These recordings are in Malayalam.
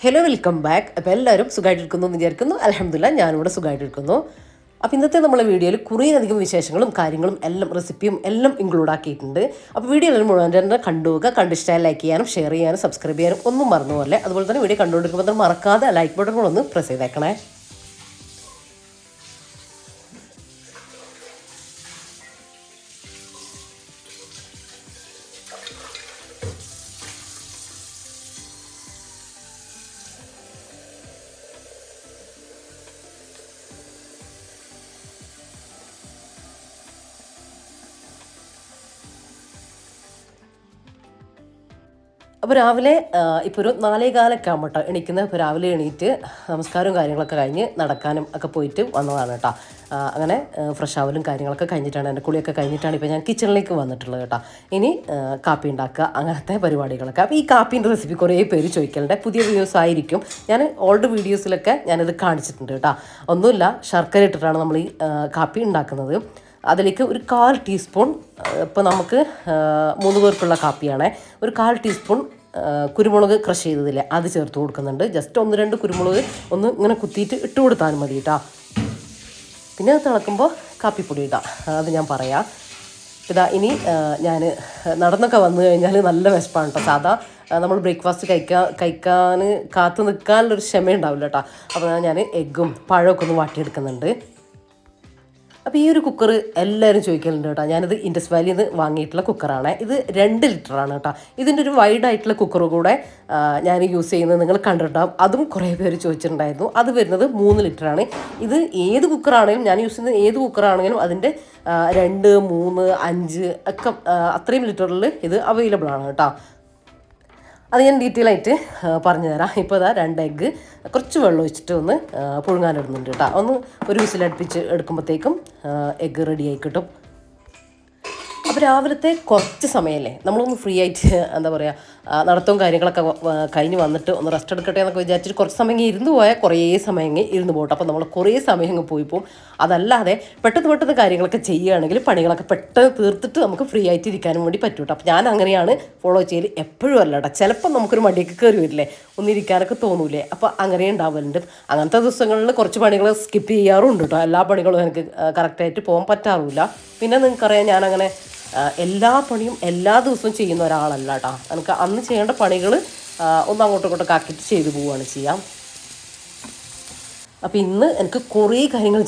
Hello, welcome back. അപ്പോൾ എല്ലാവരും സുഖമായിട്ടിരിക്കുന്നു എന്ന് വിചാരിക്കുന്നു. അൽഹംദുലില്ലാ ഞാനിവിടെ സുഖമായിട്ടിരിക്കുന്നു. അപ്പോൾ ഇന്നത്തെ നമ്മളെ വീഡിയോയിൽ കുറേയധികം വിശേഷങ്ങളും കാര്യങ്ങളും എല്ലാം റെസിപ്പിയും എല്ലാം ഇൻക്ലൂഡ് ആക്കിയിട്ടുണ്ട്. അപ്പോൾ വീഡിയോ എല്ലാം മുഴുവൻ തന്നെ കണ്ടുപോകുക. കണ്ടിഷ്ടമായി ലൈക്ക് ചെയ്യാനും ഷെയർ ചെയ്യാനും സബ്സ്ക്രൈബ് ചെയ്യാനും ഒന്നും മറന്നു പോലെ. അതുപോലെ തന്നെ വീഡിയോ കണ്ടുകൊണ്ടിരിക്കുമ്പോൾ മറക്കാതെ ലൈക്ക് ബട്ടൺ കൂടെ ഒന്ന് പ്രസ് ചെയ്തേക്കണേ. അപ്പോൾ രാവിലെ ഇപ്പോൾ ഒരു 4:15 ആകുമ്പോൾ എണീക്കുന്നത്. ഇപ്പോൾ രാവിലെ എണീറ്റ് നമസ്കാരവും കാര്യങ്ങളൊക്കെ കഴിഞ്ഞ് നടക്കാനും ഒക്കെ പോയിട്ട് വന്നതാണ് കേട്ടോ. അങ്ങനെ ഫ്രഷ് ആവലും കാര്യങ്ങളൊക്കെ കഴിഞ്ഞിട്ടാണ്, എൻ്റെ കുളിയൊക്കെ കഴിഞ്ഞിട്ടാണ് ഇപ്പോൾ ഞാൻ കിച്ചണിലേക്ക് വന്നിട്ടുള്ളത് കേട്ടോ. ഇനി കാപ്പി ഉണ്ടാക്കുക, അങ്ങനത്തെ പരിപാടികളൊക്കെ. അപ്പോൾ ഈ കാപ്പീൻ്റെ റെസിപ്പി കുറേ പേര് ചോദിക്കലുണ്ട്. പുതിയ വീഡിയോസ് ആയിരിക്കും, ഞാൻ ഓൾഡ് വീഡിയോസിലൊക്കെ ഞാനിത് കാണിച്ചിട്ടുണ്ട് കേട്ടോ. ഒന്നുമില്ല, ശർക്കര ഇട്ടിട്ടാണ് നമ്മൾ ഈ കാപ്പി ഉണ്ടാക്കുന്നത്. അതിലേക്ക് ഒരു 1/4 ടീസ്പൂൺ, ഇപ്പോൾ നമുക്ക് 3 പേർക്കുള്ള കാപ്പിയാണ്, ഒരു 1/4 ടീസ്പൂൺ കുരുമുളക് ക്രഷ് ചെയ്തതില്ലേ അത് ചേർത്ത് കൊടുക്കുന്നുണ്ട്. ജസ്റ്റ് 1-2 കുരുമുളക് ഒന്ന് ഇങ്ങനെ കുത്തിയിട്ട് ഇട്ട് കൊടുത്താൽ മതി കേട്ടോ. പിന്നെ അത് തിളക്കുമ്പോൾ കാപ്പിപ്പൊടി ഇടാം, അത് ഞാൻ പറയാം. ഇതാ ഇനി ഞാൻ നടന്നൊക്കെ വന്നു കഴിഞ്ഞാൽ നല്ല വിശപ്പാണ് കേട്ടോ. സാധാ നമ്മൾ ബ്രേക്ക്ഫാസ്റ്റ് കഴിക്കാൻ കാത്തു നിൽക്കാനുള്ളൊരു ക്ഷമ ഉണ്ടാവില്ല കേട്ടോ. അപ്പോൾ ഞാൻ എഗ്ഗും പഴമൊക്കെ ഒന്ന് വാട്ടിയെടുക്കുന്നുണ്ട്. അപ്പോൾ ഈ ഒരു കുക്കർ എല്ലാവരും ചോദിക്കലുണ്ട് കേട്ടോ. ഞാനിത് ഇൻഡസ് വാലിയിൽ നിന്ന് വാങ്ങിയിട്ടുള്ള കുക്കറാണ്. ഇത് 2 ലിറ്ററാണ് കേട്ടോ. ഇതിൻ്റെ ഒരു വൈഡായിട്ടുള്ള കുക്കർ കൂടെ ഞാൻ യൂസ് ചെയ്യുന്നത് നിങ്ങൾ കണ്ടിട്ടുണ്ടാകും. അതും കുറേ പേര് ചോദിച്ചിട്ടുണ്ടായിരുന്നു. അത് വരുന്നത് 3 ലിറ്ററാണ്. ഇത് ഏത് കുക്കറാണെങ്കിലും, ഞാൻ യൂസ് ചെയ്യുന്ന ഏത് കുക്കറാണെങ്കിലും അതിൻ്റെ 2, 3, 5 ഒക്കെ അത്രയും ലിറ്ററിൽ ഇത് അവൈലബിൾ ആണ് കേട്ടോ. അത് ഞാൻ ഡീറ്റെയിൽ ആയിട്ട് പറഞ്ഞു തരാം. ഇപ്പോൾ ഇതാ 2 എഗ്ഗ് കുറച്ച് വെള്ളം ഒഴിച്ചിട്ട് ഒന്ന് പുഴുങ്ങാനിടുന്നുണ്ട് കേട്ടോ. ഒന്ന് ഒരു വിസിലടുപ്പിച്ച് എടുക്കുമ്പോഴത്തേക്കും എഗ്ഗ് റെഡി ആയി കിട്ടും. അപ്പോൾ രാവിലത്തെ കുറച്ച് സമയമല്ലേ, നമ്മളൊന്ന് ഫ്രീ ആയിട്ട് എന്താ പറയുക, നടത്തവും കാര്യങ്ങളൊക്കെ കഴിഞ്ഞ് വന്നിട്ട് ഒന്ന് റെസ്റ്റ് എടുക്കട്ടെ എന്നൊക്കെ വിചാരിച്ചിട്ട് കുറച്ച് സമയം ഇരുന്ന് പോയാൽ കുറേ സമയം ഇരുന്ന് പോകട്ടെ. അപ്പോൾ നമ്മൾ കുറേ സമയം പോയി പോകും. അതല്ലാതെ പെട്ടെന്ന് കാര്യങ്ങളൊക്കെ ചെയ്യുകയാണെങ്കിൽ പണികളൊക്കെ പെട്ടെന്ന് തീർത്തിട്ട് നമുക്ക് ഫ്രീ ആയിട്ട് ഇരിക്കാനും വേണ്ടി പറ്റും കേട്ടോ. അപ്പോൾ ഞാൻ അങ്ങനെയാണ് ഫോളോ ചെയ്യൽ. എപ്പോഴും അല്ല കേട്ടോ, ചിലപ്പോൾ നമുക്കൊരു മടിയൊക്കെ കയറി വരില്ലേ, ഒന്നിരിക്കാനൊക്കെ തോന്നൂലേ. അപ്പോൾ അങ്ങനെ ഉണ്ടാവലുണ്ട്. അങ്ങനത്തെ ദിവസങ്ങളിൽ കുറച്ച് പണികൾ സ്കിപ്പ് ചെയ്യാറുണ്ട് കേട്ടോ. എല്ലാ പണികളും എനിക്ക് കറക്റ്റായിട്ട് പോകാൻ പറ്റാറില്ല. പിന്നെ നിങ്ങൾക്കറിയാം, ഞാനങ്ങനെ എല്ലാ പണിയും എല്ലാ ദിവസവും ചെയ്യുന്ന ഒരാളല്ല കേട്ടോ. എനിക്ക് അന്ന് ചെയ്യേണ്ട പണികൾ ഒന്ന് അങ്ങോട്ടും ഇങ്ങോട്ടൊക്കെ ആക്കിയിട്ട് ചെയ്തു പോവുകയാണ് ചെയ്യാം. അപ്പോൾ ഇന്ന് എനിക്ക് കുറേ കാര്യങ്ങൾ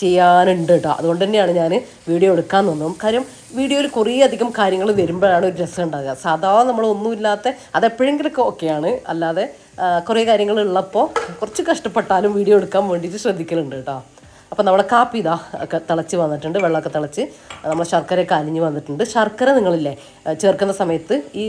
ചെയ്യാനുണ്ട് കേട്ടോ. അതുകൊണ്ട് തന്നെയാണ് ഞാൻ വീഡിയോ എടുക്കാൻ തോന്നുന്നത്. കാര്യം വീഡിയോയിൽ കുറേ അധികം കാര്യങ്ങൾ വരുമ്പോഴാണ് ഒരു രസം ഉണ്ടാകുക. സാധാരണ നമ്മളൊന്നുമില്ലാത്ത അതെപ്പോഴെങ്കിലുമൊക്കെ ഓക്കെയാണ്. അല്ലാതെ കുറേ കാര്യങ്ങൾ ഉള്ളപ്പോൾ കുറച്ച് കഷ്ടപ്പെട്ടാലും വീഡിയോ എടുക്കാൻ വേണ്ടിയിട്ട് ശ്രദ്ധിക്കലുണ്ട് കേട്ടോ. അപ്പോൾ നമ്മുടെ കാപ്പി ഇതാ ഒക്കെ തിളച്ച് വന്നിട്ടുണ്ട്, വെള്ളമൊക്കെ തിളച്ച് നമ്മൾ ശർക്കരയൊക്കെ അലിഞ്ഞ് വന്നിട്ടുണ്ട്. ശർക്കര നിങ്ങളില്ലേ ചേർക്കുന്ന സമയത്ത് ഈ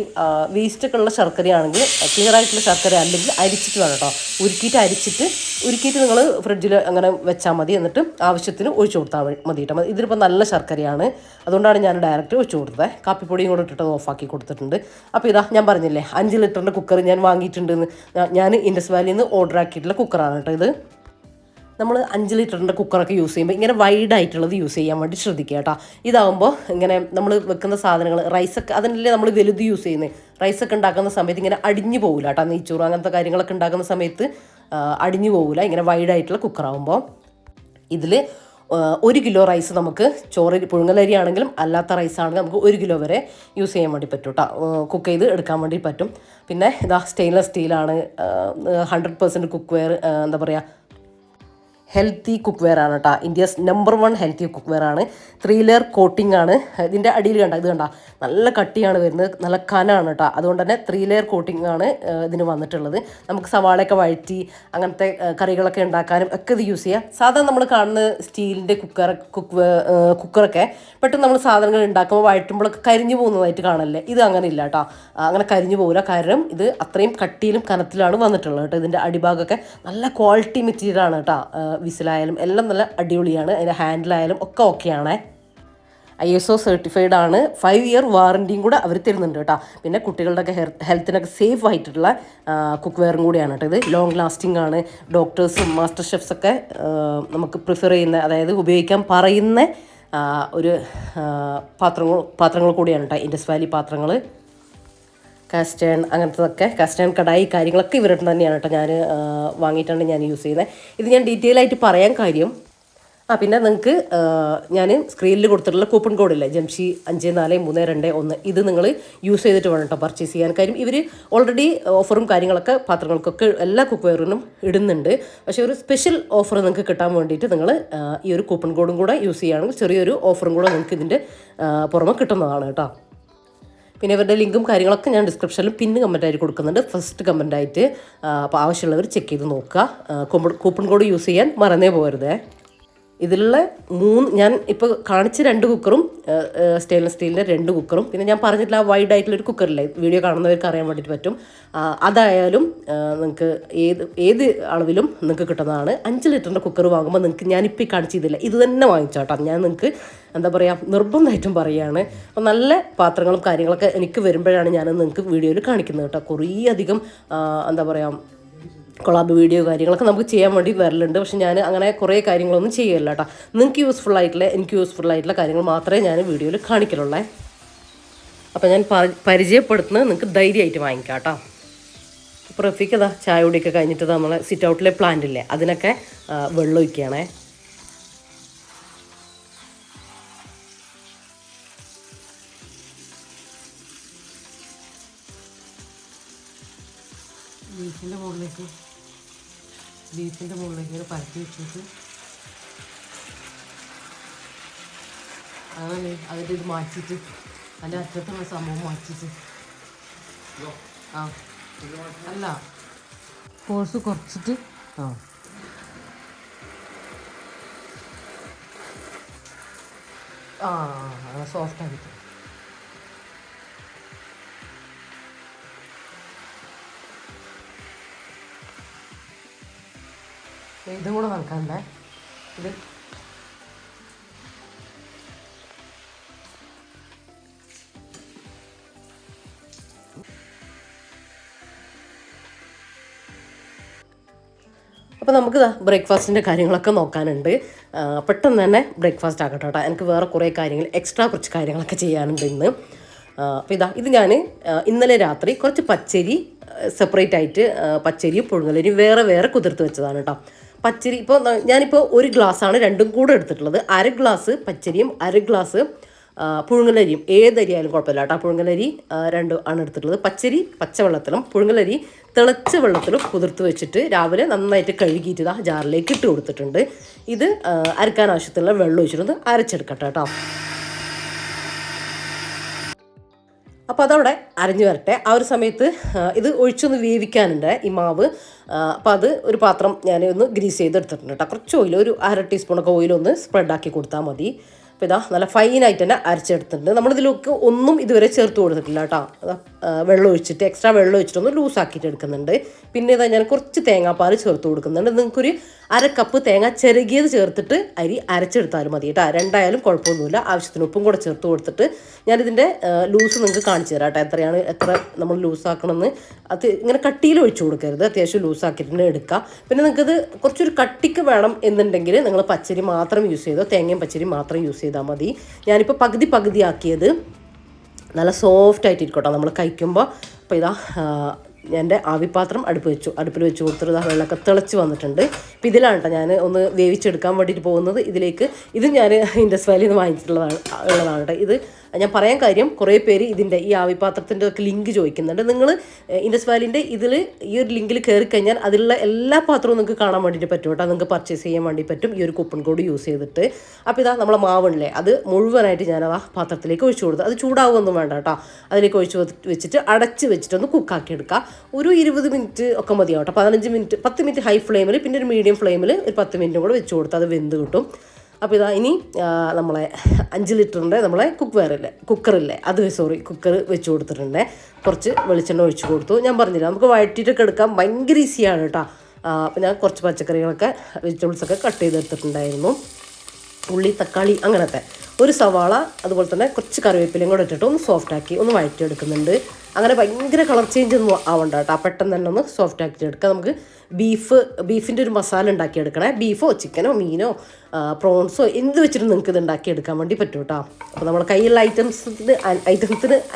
വേസ്റ്റൊക്കെ ഉള്ള ശർക്കരയാണെങ്കിൽ, ക്ലിയർ ആയിട്ടുള്ള ശർക്കര അല്ലെങ്കിൽ അരിച്ചിട്ട് വേണം കേട്ടോ. ഉരുക്കിയിട്ട് നിങ്ങൾ ഫ്രിഡ്ജിൽ അങ്ങനെ വെച്ചാൽ മതി. എന്നിട്ട് ആവശ്യത്തിന് ഒഴിച്ചു കൊടുത്താൽ മതി കേട്ടോ. ഇതിലിപ്പോൾ നല്ല ശർക്കരയാണ്, അതുകൊണ്ടാണ് ഞാൻ ഡയറക്റ്റ് ഒഴിച്ചു കൊടുത്തത്. കാപ്പിപ്പൊടിയും കൂടെ ഇട്ടിട്ട് ഓഫാക്കി കൊടുത്തിട്ടുണ്ട്. അപ്പോൾ ഇതാ ഞാൻ പറഞ്ഞില്ലേ 5 ലിറ്ററിൻ്റെ കുക്കർ ഞാൻ വാങ്ങിയിട്ടുണ്ടെന്ന്. ഞാൻ ഇൻഡസ് വാലിയിൽ നിന്ന് ഓർഡർ ആക്കിയിട്ടുള്ള കുക്കറാണ് കേട്ടോ ഇത്. നമ്മൾ 5 ലിറ്ററിൻ്റെ കുക്കറൊക്കെ യൂസ് ചെയ്യുമ്പോൾ ഇങ്ങനെ വൈഡായിട്ടുള്ളത് യൂസ് ചെയ്യാൻ വേണ്ടി ശ്രദ്ധിക്കുക കേട്ടോ. ഇതാകുമ്പോൾ ഇങ്ങനെ നമ്മൾ വെക്കുന്ന സാധനങ്ങൾ, റൈസൊക്കെ അതിനല്ലേ നമ്മൾ വലുത് യൂസ് ചെയ്യുന്നത്. റൈസൊക്കെ ഉണ്ടാക്കുന്ന സമയത്ത് ഇങ്ങനെ അടിഞ്ഞു പോകില്ല കേട്ടോ. നെയ്ച്ചോറ് അങ്ങനത്തെ കാര്യങ്ങളൊക്കെ ഉണ്ടാക്കുന്ന സമയത്ത് അടിഞ്ഞു പോകില്ല, ഇങ്ങനെ വൈഡായിട്ടുള്ള കുക്കറാകുമ്പോൾ. ഇതിൽ 1 കിലോ റൈസ് നമുക്ക് ചോറ്, പുഴുങ്ങലരി ആണെങ്കിലും അല്ലാത്ത റൈസ് ആണെങ്കിലും നമുക്ക് 1 കിലോ വരെ യൂസ് ചെയ്യാൻ വേണ്ടി പറ്റും കേട്ടോ. കുക്ക് ചെയ്ത് എടുക്കാൻ വേണ്ടി പറ്റും. പിന്നെ ഇതാ സ്റ്റെയിൻലെസ് സ്റ്റീലാണ്, 100% കുക്ക് വെയർ, എന്താ പറയുക, ഹെൽത്തി കുക്ക് വെയർ ആണ് കേട്ടോ. India's number 1 healthy cook wear ആണ്. 3 ലെയർ കോട്ടിംഗ് ആണ്. ഇതിൻ്റെ അടിയിൽ ഇത് കണ്ട നല്ല കട്ടിയാണ് വരുന്നത്, നല്ല കനാണ് കേട്ടോ. അതുകൊണ്ട് തന്നെ 3 ലെയർ കോട്ടിംഗ് ആണ് ഇതിന് വന്നിട്ടുള്ളത്. നമുക്ക് സവാളയൊക്കെ വഴറ്റി അങ്ങനത്തെ കറികളൊക്കെ ഉണ്ടാക്കാനും ഒക്കെ ഇത് യൂസ് ചെയ്യാം. സാധാരണ നമ്മൾ കാണുന്ന സ്റ്റീലിൻ്റെ കുക്കറൊക്കെ പെട്ടെന്ന് നമ്മൾ സാധനങ്ങൾ ഉണ്ടാക്കുമ്പോൾ വഴറ്റുമ്പോഴൊക്കെ കരിഞ്ഞു പോകുന്നതായിട്ട് കാണല്ലേ. ഇത് അങ്ങനെ ഇല്ല കേട്ടോ, അങ്ങനെ കരിഞ്ഞു പോകില്ല. കാരണം ഇത് അത്രയും കട്ടിയിലും കനത്തിലാണ് വന്നിട്ടുള്ളത് കേട്ടോ. ഇതിൻ്റെ അടിഭാഗമൊക്കെ നല്ല ക്വാളിറ്റി മെറ്റീരിയലാണ് കേട്ടോ. വിസിലായാലും എല്ലാം നല്ല അടിപൊളിയാണ്. അതിൻ്റെ ഹാൻഡിലായാലും ഒക്കെ ഓക്കെയാണ്. ISO സർട്ടിഫൈഡ് ആണ്. 5 ഇയർ വാറൻറ്റിയും കൂടെ അവർ തരുന്നുണ്ട് കേട്ടോ. പിന്നെ കുട്ടികളുടെയൊക്കെ ഹെൽത്തിനൊക്കെ സേഫ് ആയിട്ടുള്ള കുക്ക് വെയറും കൂടിയാണ് കേട്ടോ. ഇത് ലോങ് ലാസ്റ്റിംഗ് ആണ്. ഡോക്ടേഴ്സും മാസ്റ്റർ ഷെഫ്സൊക്കെ നമുക്ക് പ്രിഫർ ചെയ്യുന്ന, അതായത് ഉപയോഗിക്കാൻ പറയുന്ന ഒരു പാത്രങ്ങൾ കൂടിയാണ് കേട്ടോ. ഇൻഡസ് വാലി പാത്രങ്ങൾ, കാസ്റ്റേൺ അങ്ങനത്തതൊക്കെ, കാസ്റ്റേൺ കടായി കാര്യങ്ങളൊക്കെ ഇവരുടെ തന്നെയാണ് കേട്ടോ. ഞാൻ വാങ്ങിയിട്ടാണ് ഞാൻ യൂസ് ചെയ്യുന്നത്. ഇത് ഞാൻ ഡീറ്റെയിൽ ആയിട്ട് പറയാൻ കാര്യം, പിന്നെ നിങ്ങൾക്ക് ഞാൻ സ്ക്രീനിൽ കൊടുത്തിട്ടുള്ള കൂപ്പൺ കോഡില്ലേ, ജംഷി 543221, ഇത് നിങ്ങൾ യൂസ് ചെയ്തിട്ട് വേണം കേട്ടോ പർച്ചേസ് ചെയ്യാൻ. കാര്യം ഇവർ ഓൾറെഡി ഓഫറും കാര്യങ്ങളൊക്കെ പാത്രങ്ങൾക്കൊക്കെ എല്ലാ കുക്ക് വെയറിനും ഇടുന്നുണ്ട്. പക്ഷേ ഒരു സ്പെഷ്യൽ ഓഫർ നിങ്ങൾക്ക് കിട്ടാൻ വേണ്ടിയിട്ട് നിങ്ങൾ ഈ ഒരു കൂപ്പൺ കോഡും കൂടെ യൂസ് ചെയ്യുകയാണെങ്കിൽ ചെറിയൊരു ഓഫറും കൂടെ നിങ്ങൾക്ക് ഇതിൻ്റെ പുറമെ കിട്ടുന്നതാണ് കേട്ടോ. പിന്നെ ഇവരുടെ ലിങ്കും കാര്യങ്ങളൊക്കെ ഞാൻ ഡിസ്ക്രിപ്ഷനിൽ പിന്നെ കമൻറ്റായിട്ട് കൊടുക്കുന്നുണ്ട്. ഫസ്റ്റ് കമൻറ്റായിട്ട് അപ്പോൾ ആവശ്യമുള്ളവർ ചെക്ക് ചെയ്ത് നോക്കുക. കൂപ്പൺ കോഡ് യൂസ് ചെയ്യാൻ മറന്നേ പോകരുതേ. ഇതിലുള്ള ഞാൻ ഇപ്പോൾ കാണിച്ച 2 കുക്കറും സ്റ്റെയിൻലെസ് സ്റ്റീലിൻ്റെ 2 കുക്കറും, പിന്നെ ഞാൻ പറഞ്ഞിട്ടുള്ള ആ വൈഡ് ആയിട്ടുള്ളൊരു കുക്കറില്ലേ, വീഡിയോ കാണുന്നവർക്ക് അറിയാൻ വേണ്ടിയിട്ട് പറ്റും. അതായാലും നിങ്ങൾക്ക് ഏത് അളവിലും നിങ്ങൾക്ക് കിട്ടുന്നതാണ്. 5 ലിറ്ററിൻ്റെ കുക്കർ വാങ്ങുമ്പോൾ നിങ്ങൾക്ക് ഞാനിപ്പോൾ കാണിച്ചതില്ല, ഇത് തന്നെ വാങ്ങിച്ചോട്ടോ. ഞാൻ നിങ്ങൾക്ക് എന്താ പറയുക, നിർബന്ധമായിട്ടും പറയുകയാണ്. അപ്പോൾ നല്ല പാത്രങ്ങളും കാര്യങ്ങളൊക്കെ എനിക്ക് വരുമ്പോഴാണ് ഞാൻ നിങ്ങൾക്ക് വീഡിയോയിൽ കാണിക്കുന്നത് കേട്ടോ. കുറേ അധികം എന്താ പറയുക കൊളാബ് വീഡിയോ കാര്യങ്ങളൊക്കെ നമുക്ക് ചെയ്യാൻ വേണ്ടി വരലുണ്ട്. പക്ഷെ ഞാൻ അങ്ങനെ കുറേ കാര്യങ്ങളൊന്നും ചെയ്യല്ല കേട്ടോ. നിങ്ങൾക്ക് എനിക്ക് യൂസ്ഫുൾ ആയിട്ടുള്ള കാര്യങ്ങൾ മാത്രമേ ഞാൻ വീഡിയോയിൽ കാണിക്കലുള്ളേ. അപ്പോൾ ഞാൻ പരിചയപ്പെടുത്തുന്നത് നിങ്ങൾക്ക് ധൈര്യമായിട്ട് വാങ്ങിക്കാം കേട്ടോ. ഇപ്പോൾ റഫീക്ക് ചായ കുടിയൊക്കെ കഴിഞ്ഞിട്ട് നമ്മളെ സിറ്റ് ഔട്ടിലെ പ്ലാന്റ് ഇല്ലേ, അതിനൊക്കെ വെള്ളം ഒഴിക്കുകയാണേ. ബീഫിൻ്റെ മുകളിലേക്ക് ഇങ്ങനെ പരത്തി വെച്ചിട്ട് അങ്ങനെ അതിൻ്റെ ഇത് മാറ്റിയിട്ട് അതിൻ്റെ അറ്റത്തുള്ള സംഭവം മാറ്റിയിട്ട് അല്ല ഫോഴ്സ് കുറച്ചിട്ട് അങ്ങനെ സോഫ്റ്റ് ആക്കിയിട്ട് ഇതും കൂടെ നടക്കണ്ടേ. ഇത് അപ്പോൾ നമുക്ക് ബ്രേക്ക്ഫാസ്റ്റിൻ്റെ കാര്യങ്ങളൊക്കെ നോക്കാനുണ്ട്. പെട്ടെന്ന് തന്നെ ബ്രേക്ക്ഫാസ്റ്റ് ആക്കട്ടെ കേട്ടോ. എനിക്ക് വേറെ കുറേ കാര്യങ്ങൾ കുറച്ച് കാര്യങ്ങളൊക്കെ ചെയ്യാനുണ്ട് ഇന്ന്. അപ്പോൾ ഇത് ഞാൻ ഇന്നലെ രാത്രി കുറച്ച് പച്ചരി സെപ്പറേറ്റ് ആയിട്ട് പച്ചരിയും പുഴുങ്ങലരിയും വേറെ കുതിർത്ത് വെച്ചതാണ് കേട്ടോ. പച്ചരി ഇപ്പോൾ ഞാനിപ്പോൾ 1 ഗ്ലാസ്സാണ് രണ്ടും കൂടെ എടുത്തിട്ടുള്ളത്. 1/2 ഗ്ലാസ് പച്ചരിയും 1/2 ഗ്ലാസ് പുഴുങ്ങലരിയും, ഏതരിയായാലും കുഴപ്പമില്ല കേട്ടോ. പുഴുങ്ങലരി 2 ആണ് എടുത്തിട്ടുള്ളത്. പച്ചരി പച്ചവെള്ളത്തിലും പുഴുങ്ങലരി തിളച്ച വെള്ളത്തിലും കുതിർത്ത് വെച്ചിട്ട് രാവിലെ നന്നായിട്ട് കഴുകിയിട്ട് ജാറിലേക്ക് ഇട്ട് കൊടുത്തിട്ടുണ്ട്. ഇത് അരക്കാൻ ആവശ്യത്തിനുള്ള വെള്ളം ഒഴിച്ചിട്ട് അരച്ചെടുക്കട്ടെ കേട്ടോ. അപ്പോൾ അതവിടെ അരഞ്ഞു വരട്ടെ. ആ ഒരു സമയത്ത് ഇത് ഒഴിച്ചൊന്ന് വേവിക്കാനുണ്ട് ഈ മാവ്. അപ്പോൾ അത് ഒരു പാത്രം ഞാൻ ഒന്ന് ഗ്രീസ് ചെയ്തെടുത്തിട്ടുണ്ട് കേട്ടോ. കുറച്ച് ഓയിൽ, ഒരു 1/2 ടീസ്പൂണൊക്കെ ഓയിലൊന്ന് സ്പ്രെഡാക്കി കൊടുത്താൽ മതി. അപ്പോൾ നല്ല ഫൈനായിട്ട് തന്നെ അരച്ചെടുത്തിട്ടുണ്ട്. നമ്മളിതിലൊക്കെ ഒന്നും ഇതുവരെ ചേർത്ത് കൊടുത്തിട്ടില്ല കേട്ടോ. വെള്ളം ഒഴിച്ചിട്ട് എക്സ്ട്രാ വെള്ളം ഒഴിച്ചിട്ടൊന്ന് ലൂസാക്കിയിട്ട് എടുക്കുന്നുണ്ട്. പിന്നെ ഞാൻ കുറച്ച് തേങ്ങാപ്പാൽ ചേർത്ത് കൊടുക്കുന്നുണ്ട്. നിങ്ങൾക്കൊരു 1/2 കപ്പ് തേങ്ങ ചിരകിയത് ചേർത്തിട്ട് അരി അരച്ചെടുത്താലും മതി കേട്ടോ. രണ്ടായാലും കുഴപ്പമൊന്നുമില്ല. ആവശ്യത്തിന് ഉപ്പും കൂടെ ചേർത്ത് കൊടുത്തിട്ട് ഞാനിതിൻ്റെ ലൂസ് നിങ്ങൾക്ക് കാണിച്ചു തരാം കേട്ടോ. എത്ര നമ്മൾ ലൂസാക്കണമെന്ന്. അത് ഇങ്ങനെ കട്ടിയിൽ ഒഴിച്ചു കൊടുക്കരുത്, അത്യാവശ്യം ലൂസാക്കിയിട്ട് എടുക്കുക. പിന്നെ നിങ്ങൾക്കത് കുറച്ചൊരു കട്ടിക്ക് വേണം എന്നുണ്ടെങ്കിൽ നിങ്ങൾ പച്ചരി മാത്രം യൂസ് ചെയ്തോ, തേങ്ങയും പച്ചരി മാത്രം യൂസ് ചെയ്താൽ മതി. ഞാനിപ്പോൾ പകുതി ആക്കിയത് നല്ല സോഫ്റ്റ് ആയിട്ടിരിക്കട്ടോ നമ്മൾ കഴിക്കുമ്പോൾ. അപ്പോൾ എൻ്റെ ആവിപ്പാത്രം അടുപ്പിൽ വെച്ച് കൊടുത്തിട്ട് വെള്ളമൊക്കെ തിളച്ച് വന്നിട്ടുണ്ട്. അപ്പോൾ ഇതിലാണ് കേട്ടോ ഞാൻ ഒന്ന് വേവിച്ചെടുക്കാൻ വേണ്ടിയിട്ട് പോകുന്നത്. ഇത് ഞാൻ ഇൻഡസ് വാലിയിൽ നിന്ന് വാങ്ങിച്ചിട്ടുള്ളതാണ് കേട്ടോ. ഇത് ഞാൻ പറയാൻ കാര്യം കുറേ പേര് ഇതിൻ്റെ ഈ ആവിപാത്രത്തിൻ്റെ ഒക്കെ ലിങ്ക് ചോദിക്കുന്നുണ്ട്. നിങ്ങൾ ഇൻഡസ് വാലിൻ്റെ ഇതിൽ ഈ ഒരു ലിങ്കിൽ കയറി കഴിഞ്ഞാൽ അതിലുള്ള എല്ലാ പാത്രവും നിങ്ങൾക്ക് കാണാൻ വേണ്ടിയിട്ട് പറ്റും കേട്ടോ. നിങ്ങൾക്ക് പർച്ചേസ് ചെയ്യാൻ വേണ്ടി പറ്റും ഈ ഒരു കൂപ്പൺ കോഡ് യൂസ് ചെയ്തിട്ട്. അപ്പോൾ ഇതാ നമ്മളെ മാവുണ്ടല്ലേ, അത് മുഴുവനായിട്ട് ഞാൻ ആ പാത്രത്തിലേക്ക് ഒഴിച്ചു കൊടുത്തു. അത് ചൂടാവുമൊന്നും വേണ്ട കേട്ടോ. അതിലേക്ക് ഒഴിച്ച് വെച്ചിട്ട് അടച്ച് വെച്ചിട്ടൊന്ന് കുക്കാക്കി എടുക്കുക. ഒരു 20 മിനിറ്റ് ഒക്കെ മതിയാവും കേട്ടോ. 15 മിനിറ്റ് 10 മിനിറ്റ് ഹൈ ഫ്ലെയിമിൽ, പിന്നെ ഒരു മീഡിയം ഫ്ലെയിമിൽ ഒരു 10 മിനിറ്റും കൂടെ വെച്ച് കൊടുത്താൽ അത് വെന്ത് കിട്ടും. അപ്പോൾ ഇതാ ഇനി നമ്മളെ 5 ലിറ്ററിൻ്റെ നമ്മളെ കുക്കറില്ലേ കുക്കർ വെച്ച് കൊടുത്തിട്ടുണ്ട്. കുറച്ച് വെളിച്ചെണ്ണ ഒഴിച്ച് കൊടുത്തു. ഞാൻ പറഞ്ഞില്ല, നമുക്ക് വഴറ്റിയിട്ടൊക്കെ എടുക്കാൻ ഭയങ്കര ഈസിയാണ് കേട്ടോ. അപ്പോൾ ഞാൻ കുറച്ച് പച്ചക്കറികളൊക്കെ വെജിറ്റബിൾസൊക്കെ കട്ട് ചെയ്തെടുത്തിട്ടുണ്ടായിരുന്നു. ഉള്ളി, തക്കാളി, അങ്ങനത്തെ ഒരു സവാള, അതുപോലെ തന്നെ കുറച്ച് കറിവേപ്പിലയും കൂടെ ഇട്ടിട്ട് ഒന്ന് സോഫ്റ്റാക്കി ഒന്ന് വഴറ്റിയെടുക്കുന്നുണ്ട്. അങ്ങനെ ഭയങ്കര കളർ ചേഞ്ച് ഒന്നും ആവണ്ട കേട്ടോ. പെട്ടെന്ന് തന്നെ ഒന്ന് സോഫ്റ്റ് ആക്കി എടുക്കുക. നമുക്ക് ബീഫിൻ്റെ ഒരു മസാല ഉണ്ടാക്കിയെടുക്കണേ. ബീഫോ ചിക്കനോ മീനോ പ്രോൺസോ എന്ത് വെച്ചിട്ട് നിങ്ങൾക്ക് ഇത് ഉണ്ടാക്കിയെടുക്കാൻ വേണ്ടി പറ്റും കേട്ടോ. അപ്പോൾ നമ്മുടെ കയ്യിലുള്ള ഐറ്റംസിന്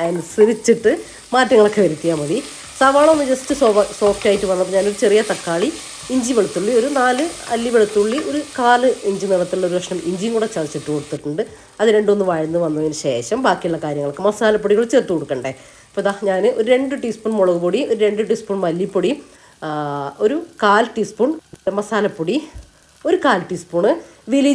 അനുസരിച്ചിട്ട് മാറ്റങ്ങളൊക്കെ വരുത്തിയാൽ മതി. സവാള ഒന്ന് ജസ്റ്റ് സോഫ്റ്റ് ആയിട്ട് വന്നപ്പോൾ ഞാനൊരു ചെറിയ തക്കാളി, ഇഞ്ചി വെളുത്തുള്ളി, ഒരു 4 അല്ലി വെളുത്തുള്ളി, ഒരു 1/4 ഇഞ്ച് നീളത്തിലുള്ള ഒരു കഷ്ണം ഇഞ്ചിയും കൂടെ ചതച്ചിട്ട് കൊടുത്തിട്ടുണ്ട്. അത് രണ്ടൊന്ന് വഴന്ന് വന്നതിന് ശേഷം ബാക്കിയുള്ള കാര്യങ്ങൾക്ക് മസാലപ്പൊടികൾ ചേർത്ത് കൊടുക്കണ്ടേ. അപ്പോൾ ഇതാ ഞാൻ ഒരു 2 ടീസ്പൂൺ മുളക് പൊടി, ഒരു 2 ടീസ്പൂൺ മല്ലിപ്പൊടി, ഒരു 1/4 ടീസ്പൂൺ മസാലപ്പൊടി, ഒരു 1/4 ടീസ്പൂണ് വലിയ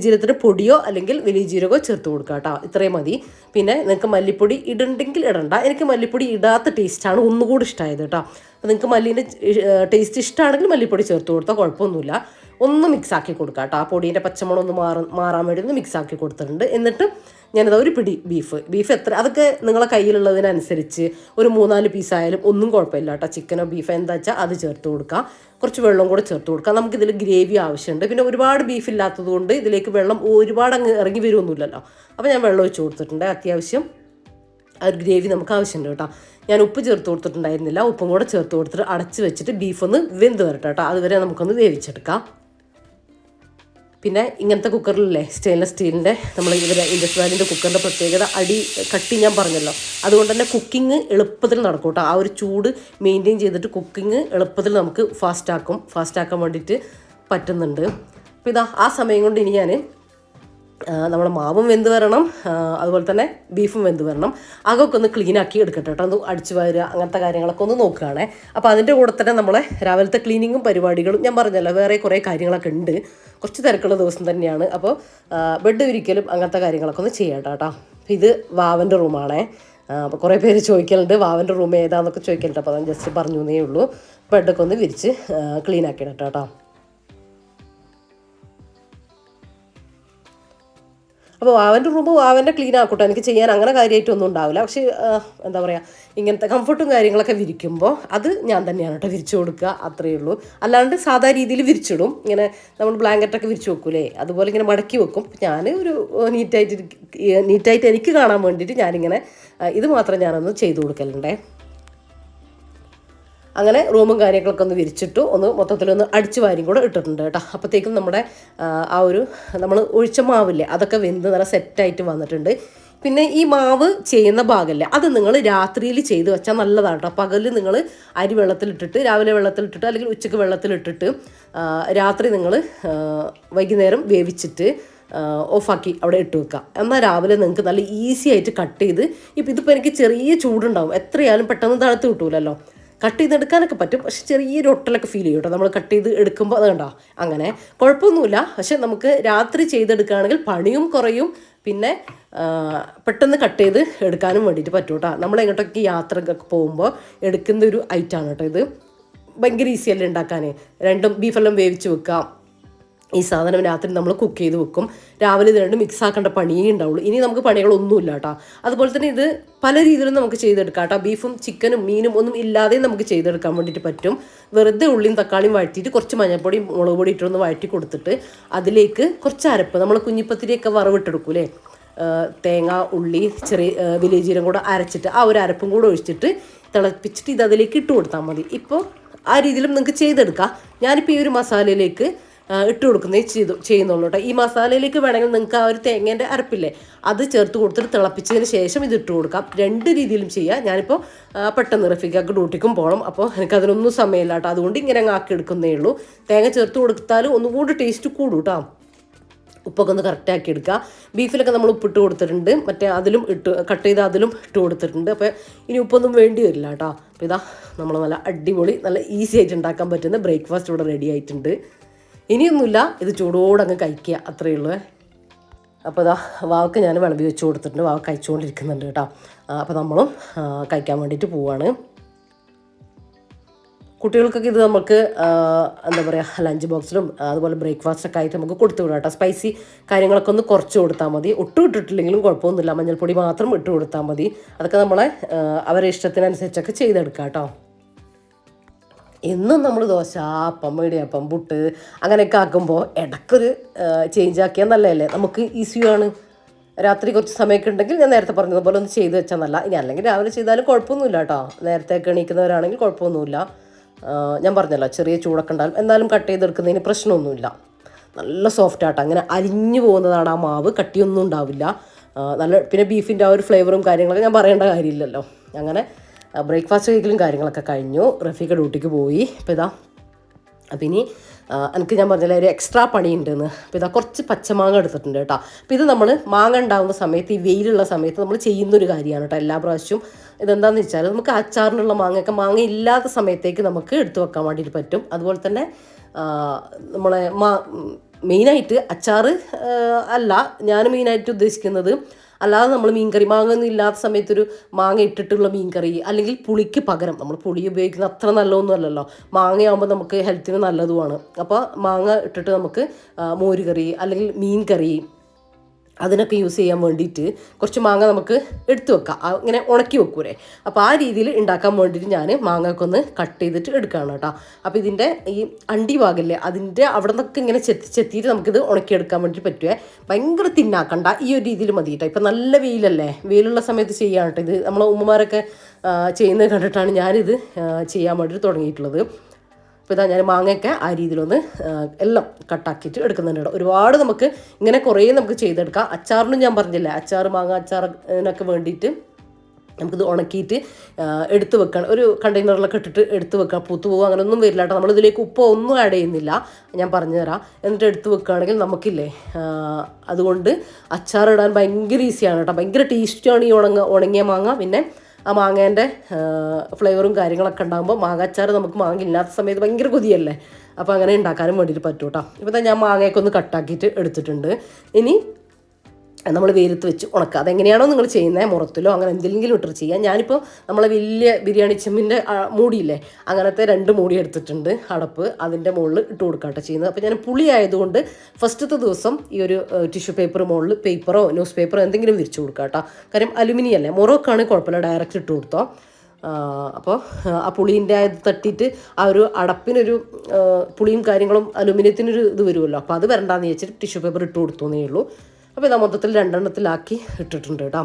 ജീരകത്തിൻ്റെ പൊടിയോ അല്ലെങ്കിൽ വലിയ ജീരകമോ ചേർത്ത് കൊടുക്കുക കേട്ടോ. ഇത്രയും മതി. പിന്നെ നിങ്ങൾക്ക് മല്ലിപ്പൊടി ഇടണ്ടെങ്കിൽ ഇടണ്ട. എനിക്ക് മല്ലിപ്പൊടി ഇടാത്ത ടേസ്റ്റാണ് ഒന്നുകൂടി ഇഷ്ടമായത് കേട്ടോ. അപ്പോൾ നിങ്ങൾക്ക് മല്ലീൻ്റെ ടേസ്റ്റ് ഇഷ്ടമാണെങ്കിൽ മല്ലിപ്പൊടി ചേർത്ത് കൊടുത്താൽ കുഴപ്പമൊന്നുമില്ല. ഒന്ന് മിക്സാക്കി കൊടുക്കുക കേട്ടോ. ആ പൊടീൻ്റെ പച്ചമണം ഒന്ന് മാറാൻ വേണ്ടി ഒന്ന് മിക്സാക്കി കൊടുത്തിട്ടുണ്ട്. എന്നിട്ട് ഞാനിതാ ഒരു പിടി ബീഫ് എത്ര, അതൊക്കെ നിങ്ങളെ കയ്യിലുള്ളതിനനുസരിച്ച് ഒരു 3-4 പീസായാലും ഒന്നും കുഴപ്പമില്ല കേട്ടോ. ചിക്കനോ ബീഫോ എന്താ വെച്ചാൽ അത് ചേർത്ത് കൊടുക്കുക. കുറച്ച് വെള്ളം കൂടെ ചേർത്ത് കൊടുക്കുക. നമുക്കിതിൽ ഗ്രേവി ആവശ്യമുണ്ട്. പിന്നെ ഒരുപാട് ബീഫ് ഇല്ലാത്തത് കൊണ്ട് ഇതിലേക്ക് വെള്ളം ഒരുപാട് അങ്ങ് ഇറങ്ങി വരുമൊന്നുമില്ലല്ലോ. അപ്പോൾ ഞാൻ വെള്ളം ഒഴിച്ച് കൊടുത്തിട്ടുണ്ട്. അത്യാവശ്യം ആ ഒരു ഗ്രേവി നമുക്ക് ആവശ്യമുണ്ട് കേട്ടോ. ഞാൻ ഉപ്പ് ചേർത്ത് കൊടുത്തിട്ടുണ്ടായിരുന്നില്ല. ഉപ്പും കൂടെ ചേർത്ത് കൊടുത്തിട്ട് അടച്ച് വെച്ചിട്ട് ബീഫ് ഒന്ന് വെന്ത് വരട്ടെ കേട്ടോ. അതുവരെ നമുക്കൊന്ന് വേവിച്ചെടുക്കാം. പിന്നെ ഇങ്ങനത്തെ കുക്കറിലല്ലേ, സ്റ്റെയിൻലെസ് സ്റ്റീലിൻ്റെ നമ്മൾ ഇൻഡസ് വാലിൻ്റെ കുക്കറിൻ്റെ പ്രത്യേകത കട്ടി ഞാൻ പറഞ്ഞല്ലോ. അതുകൊണ്ട് തന്നെ കുക്കിംഗ് എളുപ്പത്തിൽ നടക്കും കേട്ടോ. ആ ഒരു ചൂട് മെയിൻറ്റെയിൻ ചെയ്തിട്ട് കുക്കിംഗ് എളുപ്പത്തിൽ നമുക്ക് ഫാസ്റ്റാക്കാൻ വേണ്ടിയിട്ട് പറ്റുന്നുണ്ട്. അപ്പോൾ ഇതാ ആ സമയം കൊണ്ട് ഇനി ഞാൻ നമ്മുടെ മാവും വെന്ത് വരണം, അതുപോലെ തന്നെ ബീഫും വെന്ത് വരണം. അതൊക്കെ ഒന്ന് ക്ലീനാക്കി എടുക്കട്ടെ കേട്ടോ. ഒന്ന് അടിച്ചു വാരുക, അങ്ങനത്തെ കാര്യങ്ങളൊക്കെ ഒന്ന് നോക്കുകയാണേ. അപ്പോൾ അതിൻ്റെ കൂടെ തന്നെ നമ്മളെ രാവിലത്തെ ക്ലീനിങ്ങും പരിപാടികളും ഞാൻ പറഞ്ഞല്ലോ, വേറെ കുറേ കാര്യങ്ങളൊക്കെ ഉണ്ട്. കുറച്ച് തിരക്കുള്ള ദിവസം തന്നെയാണ്. അപ്പോൾ ബെഡ് വിരിക്കലും അങ്ങനത്തെ കാര്യങ്ങളൊക്കെ ഒന്ന് ചെയ്യാം കേട്ടോ. ഇത് വാവൻ്റെ റൂമാണേ. അപ്പോൾ കുറേ പേര് ചോദിക്കലുണ്ട് വാവൻ്റെ റൂം ഏതാണെന്നൊക്കെ ചോദിക്കലുണ്ട്. അപ്പോൾ ഞാൻ ജസ്റ്റ് പറഞ്ഞു എന്നേ ഉള്ളൂ. ബെഡൊക്കെ ഒന്ന് വിരിച്ച് ക്ലീനാക്കി ഇടട്ടെ കേട്ടോ. അപ്പോൾ വാവൻ്റെ ക്ലീൻ ആക്കട്ടെ. എനിക്ക് ചെയ്യാൻ അങ്ങനെ കാര്യമായിട്ടൊന്നും ഉണ്ടാവില്ല. പക്ഷേ എന്താ പറയുക, ഇങ്ങനത്തെ കംഫർട്ടും കാര്യങ്ങളൊക്കെ വിരിക്കുമ്പോൾ അത് ഞാൻ തന്നെയാണ് കേട്ടോ വിരിച്ചു കൊടുക്കുക. അത്രയേ ഉള്ളൂ. അല്ലാണ്ട് സാധാ രീതിയിൽ വിരിച്ചിടും. ഇങ്ങനെ നമ്മൾ ബ്ലാങ്കറ്റൊക്കെ വിരിച്ചു വെക്കൂലേ, അതുപോലെ ഇങ്ങനെ മടക്കി വെക്കും. ഞാൻ ഒരു നീറ്റായിട്ട് എനിക്ക് കാണാൻ വേണ്ടിയിട്ട് ഞാനിങ്ങനെ ഇത് മാത്രം ഞാനൊന്ന് ചെയ്തു കൊടുക്കലുണ്ടേ. അങ്ങനെ റൂമും കാര്യങ്ങളൊക്കെ ഒന്ന് വിരിച്ചിട്ടു, ഒന്ന് മൊത്തത്തിലൊന്ന് അടിച്ചു വാരിയും കൂടെ ഇട്ടിട്ടുണ്ട് കേട്ടോ. അപ്പോഴത്തേക്കും നമ്മുടെ ആ ഒരു നമ്മൾ ഒഴിച്ച മാവില്ലേ അതൊക്കെ വെന്ത് നല്ല സെറ്റായിട്ട് വന്നിട്ടുണ്ട്. പിന്നെ ഈ മാവ് ചെയ്യുന്ന ഭാഗമല്ലേ അത് നിങ്ങൾ രാത്രിയിൽ ചെയ്ത് വെച്ചാൽ നല്ലതാണ് കേട്ടോ. പകൽ നിങ്ങൾ അരി വെള്ളത്തിലിട്ടിട്ട്, രാവിലെ വെള്ളത്തിലിട്ടിട്ട് അല്ലെങ്കിൽ ഉച്ചയ്ക്ക് വെള്ളത്തിലിട്ടിട്ട് രാത്രി നിങ്ങൾ വൈകുന്നേരം വേവിച്ചിട്ട് ഓഫാക്കി അവിടെ ഇട്ട് വെക്കുക. എന്നാൽ രാവിലെ നിങ്ങൾക്ക് നല്ല ഈസി ആയിട്ട് കട്ട് ചെയ്ത്, ഇതിപ്പോൾ എനിക്ക് ചെറിയ ചൂടുണ്ടാവും, എത്രയായാലും പെട്ടെന്ന് തണുത്ത് കിട്ടൂലല്ലോ. കട്ട് ചെയ്തെടുക്കാനൊക്കെ പറ്റും, പക്ഷെ ചെറിയൊരു ഒട്ടലൊക്കെ ഫീൽ ചെയ്യും കേട്ടോ നമ്മൾ കട്ട് ചെയ്ത് എടുക്കുമ്പോൾ. അത് കണ്ടോ, അങ്ങനെ കുഴപ്പമൊന്നുമില്ല. പക്ഷെ നമുക്ക് രാത്രി ചെയ്തെടുക്കുകയാണെങ്കിൽ പണിയും കുറയും, പിന്നെ പെട്ടെന്ന് കട്ട് ചെയ്ത് എടുക്കാനും വേണ്ടിയിട്ട് പറ്റും കേട്ടോ. നമ്മൾ എങ്ങോട്ടൊക്കെ യാത്രയൊക്കെ പോകുമ്പോൾ എടുക്കുന്ന ഒരു ഐറ്റമാണ് കേട്ടോ ഇത്. ഭയങ്കര ഈസിയല്ലേ ഉണ്ടാക്കാൻ. രണ്ടും ബീഫെല്ലാം വേവിച്ച് വെക്കാം. ഈ സാധനം രാത്രി നമ്മൾ കുക്ക് ചെയ്ത് വെക്കും. രാവിലെ ഇത് രണ്ടും മിക്സ് ആക്കേണ്ട പണിയേ ഉണ്ടാവുള്ളൂ. ഇനി നമുക്ക് പണികളൊന്നുമില്ല കേട്ടോ. അതുപോലെ തന്നെ ഇത് പല രീതിയിലും നമുക്ക് ചെയ്തെടുക്കാം കേട്ടോ. ബീഫും ചിക്കനും മീനും ഒന്നും ഇല്ലാതെ നമുക്ക് ചെയ്തെടുക്കാൻ വേണ്ടിയിട്ട് പറ്റും. വെറുതെ ഉള്ളിയും തക്കാളിയും വഴറ്റിയിട്ട് കുറച്ച് മഞ്ഞൾപ്പൊടിയും മുളക് പൊടി ഇട്ടൊന്ന് വഴറ്റി കൊടുത്തിട്ട് അതിലേക്ക് കുറച്ച് അരപ്പ്, നമ്മൾ കുഞ്ഞിപ്പത്തിരിയൊക്കെ വറവിട്ടെടുക്കൂലേ, തേങ്ങ, ഉള്ളി, ചെറിയ വലിയ ജീരകം കൂടെ അരച്ചിട്ട് ആ ഒരു അരപ്പും കൂടെ ഒഴിച്ചിട്ട് തിളപ്പിച്ചിട്ട് ഇത് അതിലേക്ക് ഇട്ട് കൊടുത്താൽ മതി. ഇപ്പോൾ ആ രീതിയിലും നിങ്ങൾക്ക് ചെയ്തെടുക്കാം. ഞാനിപ്പോൾ ഈ ഒരു മസാലയിലേക്ക് ഇട്ട് കൊടുക്കുന്നേ ചെയ്യുന്നുള്ളൂ കേട്ടോ. ഈ മസാലയിലേക്ക് വേണമെങ്കിൽ നിങ്ങൾക്ക് ആ ഒരു തേങ്ങേൻ്റെ അരപ്പില്ലേ അത് ചേർത്ത് കൊടുത്തിട്ട് തിളപ്പിച്ചതിന് ശേഷം ഇത് ഇട്ട് കൊടുക്കാം. 2 രീതിയിലും ചെയ്യാം. ഞാനിപ്പോൾ പെട്ടെന്ന് റഫീഖാക്ക് ഡ്യൂട്ടിക്കും പോകണം, അപ്പോൾ എനിക്കതിനൊന്നും സമയമില്ല കേട്ടോ. അതുകൊണ്ട് ഇങ്ങനെ അങ്ങ് ആക്കി എടുക്കുന്നേ ഉള്ളൂ. തേങ്ങ ചേർത്ത് കൊടുത്താൽ ഒന്നുകൂടി ടേസ്റ്റ് കൂടും കേട്ടോ. ഉപ്പൊക്കെ ഒന്ന് കറക്റ്റാക്കി എടുക്കുക. ബീഫിലൊക്കെ നമ്മൾ ഉപ്പിട്ട് കൊടുത്തിട്ടുണ്ട്, മറ്റേ അതിലും കട്ട് ചെയ്ത് അതിലും ഇട്ട് കൊടുത്തിട്ടുണ്ട്. അപ്പോൾ ഇനി ഉപ്പൊന്നും വേണ്ടി വരില്ല കേട്ടോ. അപ്പോൾ ഇതാ നമ്മൾ നല്ല അടിപൊളി നല്ല ഈസി ആയിട്ട് ഉണ്ടാക്കാൻ പറ്റുന്ന ബ്രേക്ക്ഫാസ്റ്റ് ഇവിടെ റെഡി ആയിട്ടുണ്ട്. ഇനിയൊന്നുമില്ല, ഇത് ചൂടോടെ അങ്ങ് കഴിക്കുക, അത്രയേ ഉള്ളൂ. അപ്പോൾ ഇതാ വാവക്ക് ഞാൻ വിളമ്പി വെച്ച് കൊടുത്തിട്ടുണ്ട്, വാവ കഴിച്ചുകൊണ്ടിരിക്കുന്നുണ്ട് കേട്ടോ. അപ്പോൾ നമ്മളും കഴിക്കാൻ വേണ്ടിയിട്ട് പോവാണ്. കുട്ടികൾക്കൊക്കെ ഇത് നമുക്ക് എന്താ പറയുക, ലഞ്ച് ബോക്സിലും അതുപോലെ ബ്രേക്ക്ഫാസ്റ്റൊക്കെ ആയിട്ട് നമുക്ക് കൊടുത്തു വിടാം കേട്ടോ. സ്പൈസി കാര്യങ്ങളൊക്കെ ഒന്ന് കുറച്ച് കൊടുത്താൽ മതി. ഒട്ടും ഇട്ടിട്ടില്ലെങ്കിലും കുഴപ്പമൊന്നുമില്ല, മഞ്ഞൾപ്പൊടി മാത്രം ഇട്ട് കൊടുത്താൽ മതി. അതൊക്കെ നമ്മളെ അവരുടെ ഇഷ്ടത്തിനനുസരിച്ചൊക്കെ ചെയ്തെടുക്കാം കേട്ടോ. എന്നും നമ്മൾ ദോശ, അപ്പം, ഇടിയപ്പം, പുട്ട് അങ്ങനെയൊക്കെ ആക്കുമ്പോൾ ഇടയ്ക്കൊരു ചേഞ്ച് ആക്കിയാൽ നല്ലതല്ലേ, നമുക്ക് ഈസിയാണ്. രാത്രി കുറച്ച് സമയമൊക്കെ ഉണ്ടെങ്കിൽ ഞാൻ നേരത്തെ പറഞ്ഞതുപോലെ ഒന്ന് ചെയ്ത് വെച്ചാൽ നല്ല. ഇനി അല്ലെങ്കിൽ രാവിലെ ചെയ്താലും കുഴപ്പമൊന്നുമില്ല കേട്ടോ. നേരത്തെയൊക്കെ എണീക്കുന്നവരാണെങ്കിൽ കുഴപ്പമൊന്നുമില്ല. ഞാൻ പറഞ്ഞല്ലോ ചെറിയ ചൂടൊക്കെ ഉണ്ടാകും, എന്നാലും കട്ട് ചെയ്തെടുക്കുന്നതിന് പ്രശ്നമൊന്നുമില്ല. നല്ല സോഫ്റ്റ് ആട്ടോ, അങ്ങനെ അലിഞ്ഞു പോകുന്നതാണ് ആ മാവ്, കട്ടിയൊന്നും ഉണ്ടാവില്ല. നല്ല പിന്നെ ബീഫിൻ്റെ ആ ഒരു ഫ്ലേവറും കാര്യങ്ങളൊക്കെ ഞാൻ പറയേണ്ട കാര്യമില്ലല്ലോ. അങ്ങനെ ബ്രേക്ക്ഫാസ്റ്റ് കഴിക്കലും കാര്യങ്ങളൊക്കെ കഴിഞ്ഞു. റഫീഖ ഡ്യൂട്ടിക്ക് പോയി. അപ്പോൾ ഇതാ, അപ്പം ഇനി എനിക്ക് ഞാൻ പറഞ്ഞില്ല ഒരു എക്സ്ട്രാ പണിയുണ്ടെന്ന്. അപ്പോൾ ഇതാ കുറച്ച് പച്ചമാങ്ങ എടുത്തിട്ടുണ്ട് കേട്ടോ. അപ്പോൾ ഇത് നമ്മൾ മാങ്ങ ഉണ്ടാകുന്ന സമയത്ത്, ഈ വെയിലുള്ള സമയത്ത് നമ്മൾ ചെയ്യുന്നൊരു കാര്യമാണ് കേട്ടോ എല്ലാ പ്രാവശ്യവും. ഇതെന്താണെന്ന് വെച്ചാൽ നമുക്ക് അച്ചാറിനുള്ള മാങ്ങയൊക്കെ മാങ്ങ ഇല്ലാത്ത സമയത്തേക്ക് നമുക്ക് എടുത്തു വെക്കാൻ വേണ്ടിയിട്ട് പറ്റും. അതുപോലെ തന്നെ നമ്മളെ മെയിനായിട്ട് അച്ചാർ അല്ല ഞാൻ മെയിനായിട്ട് ഉദ്ദേശിക്കുന്നത്, അല്ലാതെ നമ്മൾ മീൻകറി, മാങ്ങ ഒന്നും ഇല്ലാത്ത സമയത്തൊരു മാങ്ങ ഇട്ടിട്ടുള്ള മീൻകറി, അല്ലെങ്കിൽ പുളിക്ക് പകരം നമ്മൾ പുളി ഉപയോഗിക്കുന്നത് അത്ര നല്ലതൊന്നും അല്ലല്ലോ. മാങ്ങയാകുമ്പോൾ നമുക്ക് ഹെൽത്തിന് നല്ലതുമാണ്. അപ്പോൾ മാങ്ങ ഇട്ടിട്ട് നമുക്ക് മോരുകറി അല്ലെങ്കിൽ മീൻ കറി അതിനൊക്കെ യൂസ് ചെയ്യാൻ വേണ്ടിയിട്ട് കുറച്ച് മാങ്ങ നമുക്ക് എടുത്തു വെക്കാം, ഇങ്ങനെ ഉണക്കി വെക്കൂലേ. അപ്പോൾ ആ രീതിയിൽ ഉണ്ടാക്കാൻ വേണ്ടിയിട്ട് ഞാൻ മാങ്ങയൊക്കെ ഒന്ന് കട്ട് ചെയ്തിട്ട് എടുക്കുകയാണ് കേട്ടോ. അപ്പോൾ ഇതിൻ്റെ ഈ അണ്ടി ഭാഗമല്ലേ, അതിൻ്റെ അവിടെ നിന്നൊക്കെ ഇങ്ങനെ ചെത്തിയിട്ട് നമുക്കിത് ഉണക്കിയെടുക്കാൻ വേണ്ടി പറ്റുമേ. ഭയങ്കര തിന്നാക്കണ്ട, ഈ ഒരു രീതിയിൽ മതി കേട്ടോ. ഇപ്പം നല്ല വെയിലല്ലേ, വെയിലുള്ള സമയത്ത് ചെയ്യാൻ കേട്ടോ. ഇത് നമ്മളെ ഉമ്മമാരൊക്കെ ചെയ്യുന്നത് കണ്ടിട്ടാണ് ഞാനിത് ചെയ്യാൻ വേണ്ടിയിട്ട് തുടങ്ങിയിട്ടുള്ളത്. അപ്പോൾ ഇതാ ഞാൻ മാങ്ങയൊക്കെ ആ രീതിയിലൊന്ന് എല്ലാം കട്ടാക്കിയിട്ട് എടുക്കുന്നുണ്ട്. ഒരുപാട് നമുക്ക് ഇങ്ങനെ കുറേ നമുക്ക് ചെയ്തെടുക്കാം. അച്ചാറിനും ഞാൻ പറഞ്ഞില്ലേ, മാങ്ങ അച്ചാറിനൊക്കെ വേണ്ടിയിട്ട് നമുക്കിത് ഉണക്കിയിട്ട് എടുത്ത് വെക്കണം. ഒരു കണ്ടെയ്നറിലൊക്കെ ഇട്ടിട്ട് എടുത്ത് വെക്കാം. പൂത്ത് പോകുക അങ്ങനെയൊന്നും വരില്ല കേട്ടോ. നമ്മളിതിലേക്ക് ഉപ്പ് ഒന്നും ആഡ് ചെയ്യുന്നില്ല, ഞാൻ പറഞ്ഞുതരാം. എന്നിട്ട് എടുത്ത് വെക്കുകയാണെങ്കിൽ നമുക്കില്ലേ അതുകൊണ്ട് അച്ചാറിടാൻ ഭയങ്കര ഈസിയാണ് കേട്ടോ. ഭയങ്കര ടേസ്റ്റിയാണ് ഈ ഉണങ്ങിയ മാങ്ങ. പിന്നെ ആ മാങ്ങേൻ്റെ ഫ്ലേവറും കാര്യങ്ങളൊക്കെ ഉണ്ടാകുമ്പോൾ മാങ്ങാച്ചാറ് നമുക്ക് മാങ്ങ ഇല്ലാത്ത സമയത്ത് ഭയങ്കര കൊതിയല്ലേ. അപ്പോൾ അങ്ങനെ ഉണ്ടാക്കാനും വേണ്ടിയിട്ട് പറ്റും കേട്ടോ. ഇപ്പോൾ ഞാൻ മാങ്ങയൊക്കെ ഒന്ന് കട്ടാക്കിയിട്ട് എടുത്തിട്ടുണ്ട്. ഇനി നമ്മൾ വെയിലത്ത് വെച്ച് ഉണക്കുക. അതെങ്ങനെയാണോ നിങ്ങൾ ചെയ്യുന്നത്, മുറത്തിലോ അങ്ങനെ എന്തെങ്കിലും ഇട്ട് ചെയ്യാം. ഞാനിപ്പോൾ നമ്മളെ വലിയ ബിരിയാണി ചെമ്മിൻ്റെ മൂടിയില്ലേ, അങ്ങനത്തെ 2 മൂടി എടുത്തിട്ടുണ്ട്, അടപ്പ്. അതിൻ്റെ മുകളിൽ ഇട്ട് കൊടുക്കാട്ടോ ചെയ്യുന്നത്. അപ്പോൾ ഞാൻ പുളി ആയതുകൊണ്ട് ഫസ്റ്റത്തെ ദിവസം ഈ ഒരു ടിഷ്യൂ പേപ്പർ മുകളിൽ പേപ്പറോ ന്യൂസ് പേപ്പറോ എന്തെങ്കിലും വിരിച്ചു കൊടുക്കുക കേട്ടോ. കാര്യം അലുമിനിയം അല്ലേ, മുറക്കാണെങ്കിൽ കുഴപ്പമില്ല, ഡയറക്റ്റ് ഇട്ട് കൊടുത്തോ. അപ്പോൾ ആ പുളീൻ്റെ ഇത് തട്ടിയിട്ട് ആ ഒരു അടപ്പിനൊരു പുളിയും കാര്യങ്ങളും അലുമിനിയത്തിനൊരു ഇത് വരുമല്ലോ, അപ്പോൾ അത് വരണ്ടാന്ന് വെച്ചിട്ട് ടിഷ്യൂ പേപ്പർ ഇട്ട് കൊടുത്തോന്നേ ഉള്ളൂ. അപ്പോൾ ഇതാ മൊത്തത്തിൽ 2 എണ്ണത്തിലാക്കി ഇട്ടിട്ടുണ്ട് കേട്ടോ.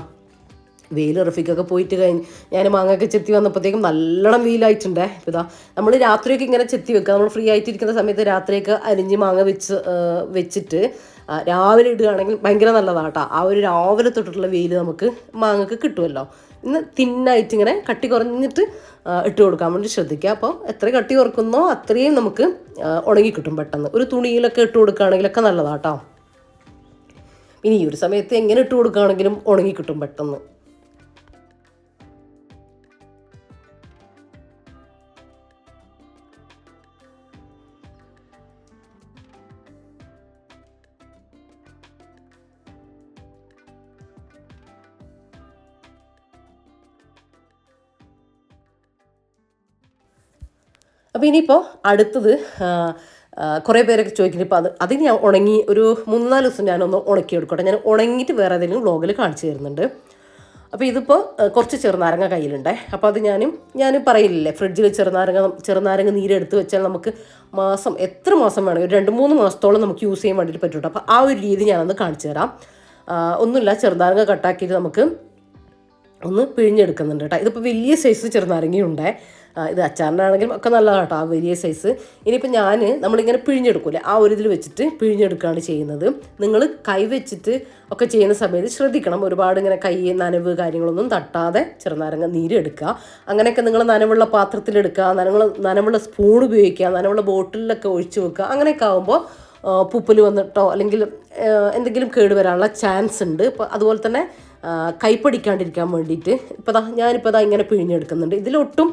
വെയിൽ റഫീഖൊക്കെ പോയിട്ട് കഴിഞ്ഞ് ഞാൻ മാങ്ങയൊക്കെ ചെത്തി വന്നപ്പോഴത്തേക്കും നല്ലോണം വെയിലായിട്ടുണ്ടേ. അപ്പോൾ ഇതാ നമ്മൾ രാത്രിയൊക്കെ ഇങ്ങനെ ചെത്തി വെക്കുക. നമ്മൾ ഫ്രീ ആയിട്ടിരിക്കുന്ന സമയത്ത് രാത്രിയൊക്കെ അരിഞ്ഞ് മാങ്ങ വെച്ചിട്ട് രാവിലെ ഇടുകയാണെങ്കിൽ ഭയങ്കര നല്ലതാണ് കേട്ടോ. ആ ഒരു രാവിലെ തൊട്ടിട്ടുള്ള വെയിൽ നമുക്ക് മാങ്ങക്ക് കിട്ടുമല്ലോ. ഇന്ന് തിന്നായിട്ട് ഇങ്ങനെ കട്ടി കുറഞ്ഞിട്ട് ഇട്ട് കൊടുക്കാൻ വേണ്ടി ശ്രദ്ധിക്കുക. അപ്പോൾ എത്ര കട്ടി കുറക്കുന്നോ അത്രയും നമുക്ക് ഉണങ്ങി കിട്ടും പെട്ടെന്ന്. ഒരു തുണിയിലൊക്കെ ഇട്ട് കൊടുക്കുകയാണെങ്കിലൊക്കെ നല്ലതാണ് കേട്ടോ. ഇനി ഈ ഒരു സമയത്ത് എങ്ങനെ ഇട്ട് കൊടുക്കുകയാണെങ്കിലും ഉണങ്ങി കിട്ടും പെട്ടെന്ന്. അപ്പോൾ ഇനിയിപ്പോൾ അടുത്തത് കുറേ പേരൊക്കെ ചോദിക്കുന്നത്, ഇപ്പോൾ അതിന് ഞാൻ ഉണങ്ങി ഒരു 3-4 ദിവസം ഞാനൊന്ന് ഉണക്കിയെടുക്കട്ടെ. ഞാൻ ഉണങ്ങിയിട്ട് വേറെ ഏതെങ്കിലും വ്ളോഗിൽ കാണിച്ചു തരുന്നുണ്ട്. അപ്പോൾ ഇതിപ്പോൾ കുറച്ച് ചെറുനാരങ്ങ കയ്യിലുണ്ടേ. അപ്പോൾ അത് ഞാൻ പറയില്ലേ, ഫ്രിഡ്ജിൽ ചെറുനാരങ്ങ നീരെടുത്ത് വെച്ചാൽ നമുക്ക് എത്ര മാസം വേണമെങ്കിൽ ഒരു 2-3 മാസത്തോളം നമുക്ക് യൂസ് ചെയ്യാൻ വേണ്ടിയിട്ട് പറ്റും. അപ്പോൾ ആ ഒരു രീതി ഞാനൊന്ന് കാണിച്ചു തരാം. ഒന്നുമില്ല, ചെറുനാരങ്ങ കട്ടാക്കിയിട്ട് നമുക്ക് ഒന്ന് പിഴിഞ്ഞെടുക്കുന്നുണ്ട് കേട്ടോ. ഇതിപ്പോൾ വലിയ സൈസ് ചെറുനാരങ്ങയുണ്ടേ. ഇത് അച്ചാറിനാണെങ്കിലും ഒക്കെ നല്ലതാണ് കേട്ടോ, ആ വലിയ സൈസ്. ഇനിയിപ്പോൾ നമ്മളിങ്ങനെ പിഴിഞ്ഞെടുക്കൂലേ, ആ ഒരു ഇതിൽ വെച്ചിട്ട് പിഴിഞ്ഞെടുക്കുകയാണ് ചെയ്യുന്നത്. നിങ്ങൾ കൈ വെച്ചിട്ട് ഒക്കെ ചെയ്യുന്ന സമയത്ത് ശ്രദ്ധിക്കണം, ഒരുപാട് ഇങ്ങനെ കൈ നനവ് കാര്യങ്ങളൊന്നും തട്ടാതെ ചെറുനാരങ്ങ നീര് എടുക്കുക. അങ്ങനെയൊക്കെ നിങ്ങൾ നനവുള്ള പാത്രത്തിലെടുക്കുക, നനവുള്ള സ്പൂൺ ഉപയോഗിക്കുക, നനവുള്ള ബോട്ടിലൊക്കെ ഒഴിച്ച് വെക്കുക. അങ്ങനെയൊക്കെ ആകുമ്പോൾ പൂപ്പൽ വന്നിട്ടോ അല്ലെങ്കിൽ എന്തെങ്കിലും കേടുവരാനുള്ള ചാൻസ് ഉണ്ട്. ഇപ്പോൾ അതുപോലെ തന്നെ കൈപ്പടിക്കാണ്ടിരിക്കാൻ വേണ്ടിയിട്ട് ഞാനിപ്പോൾ ഇങ്ങനെ പിഴിഞ്ഞെടുക്കുന്നുണ്ട്. ഇതിലൊട്ടും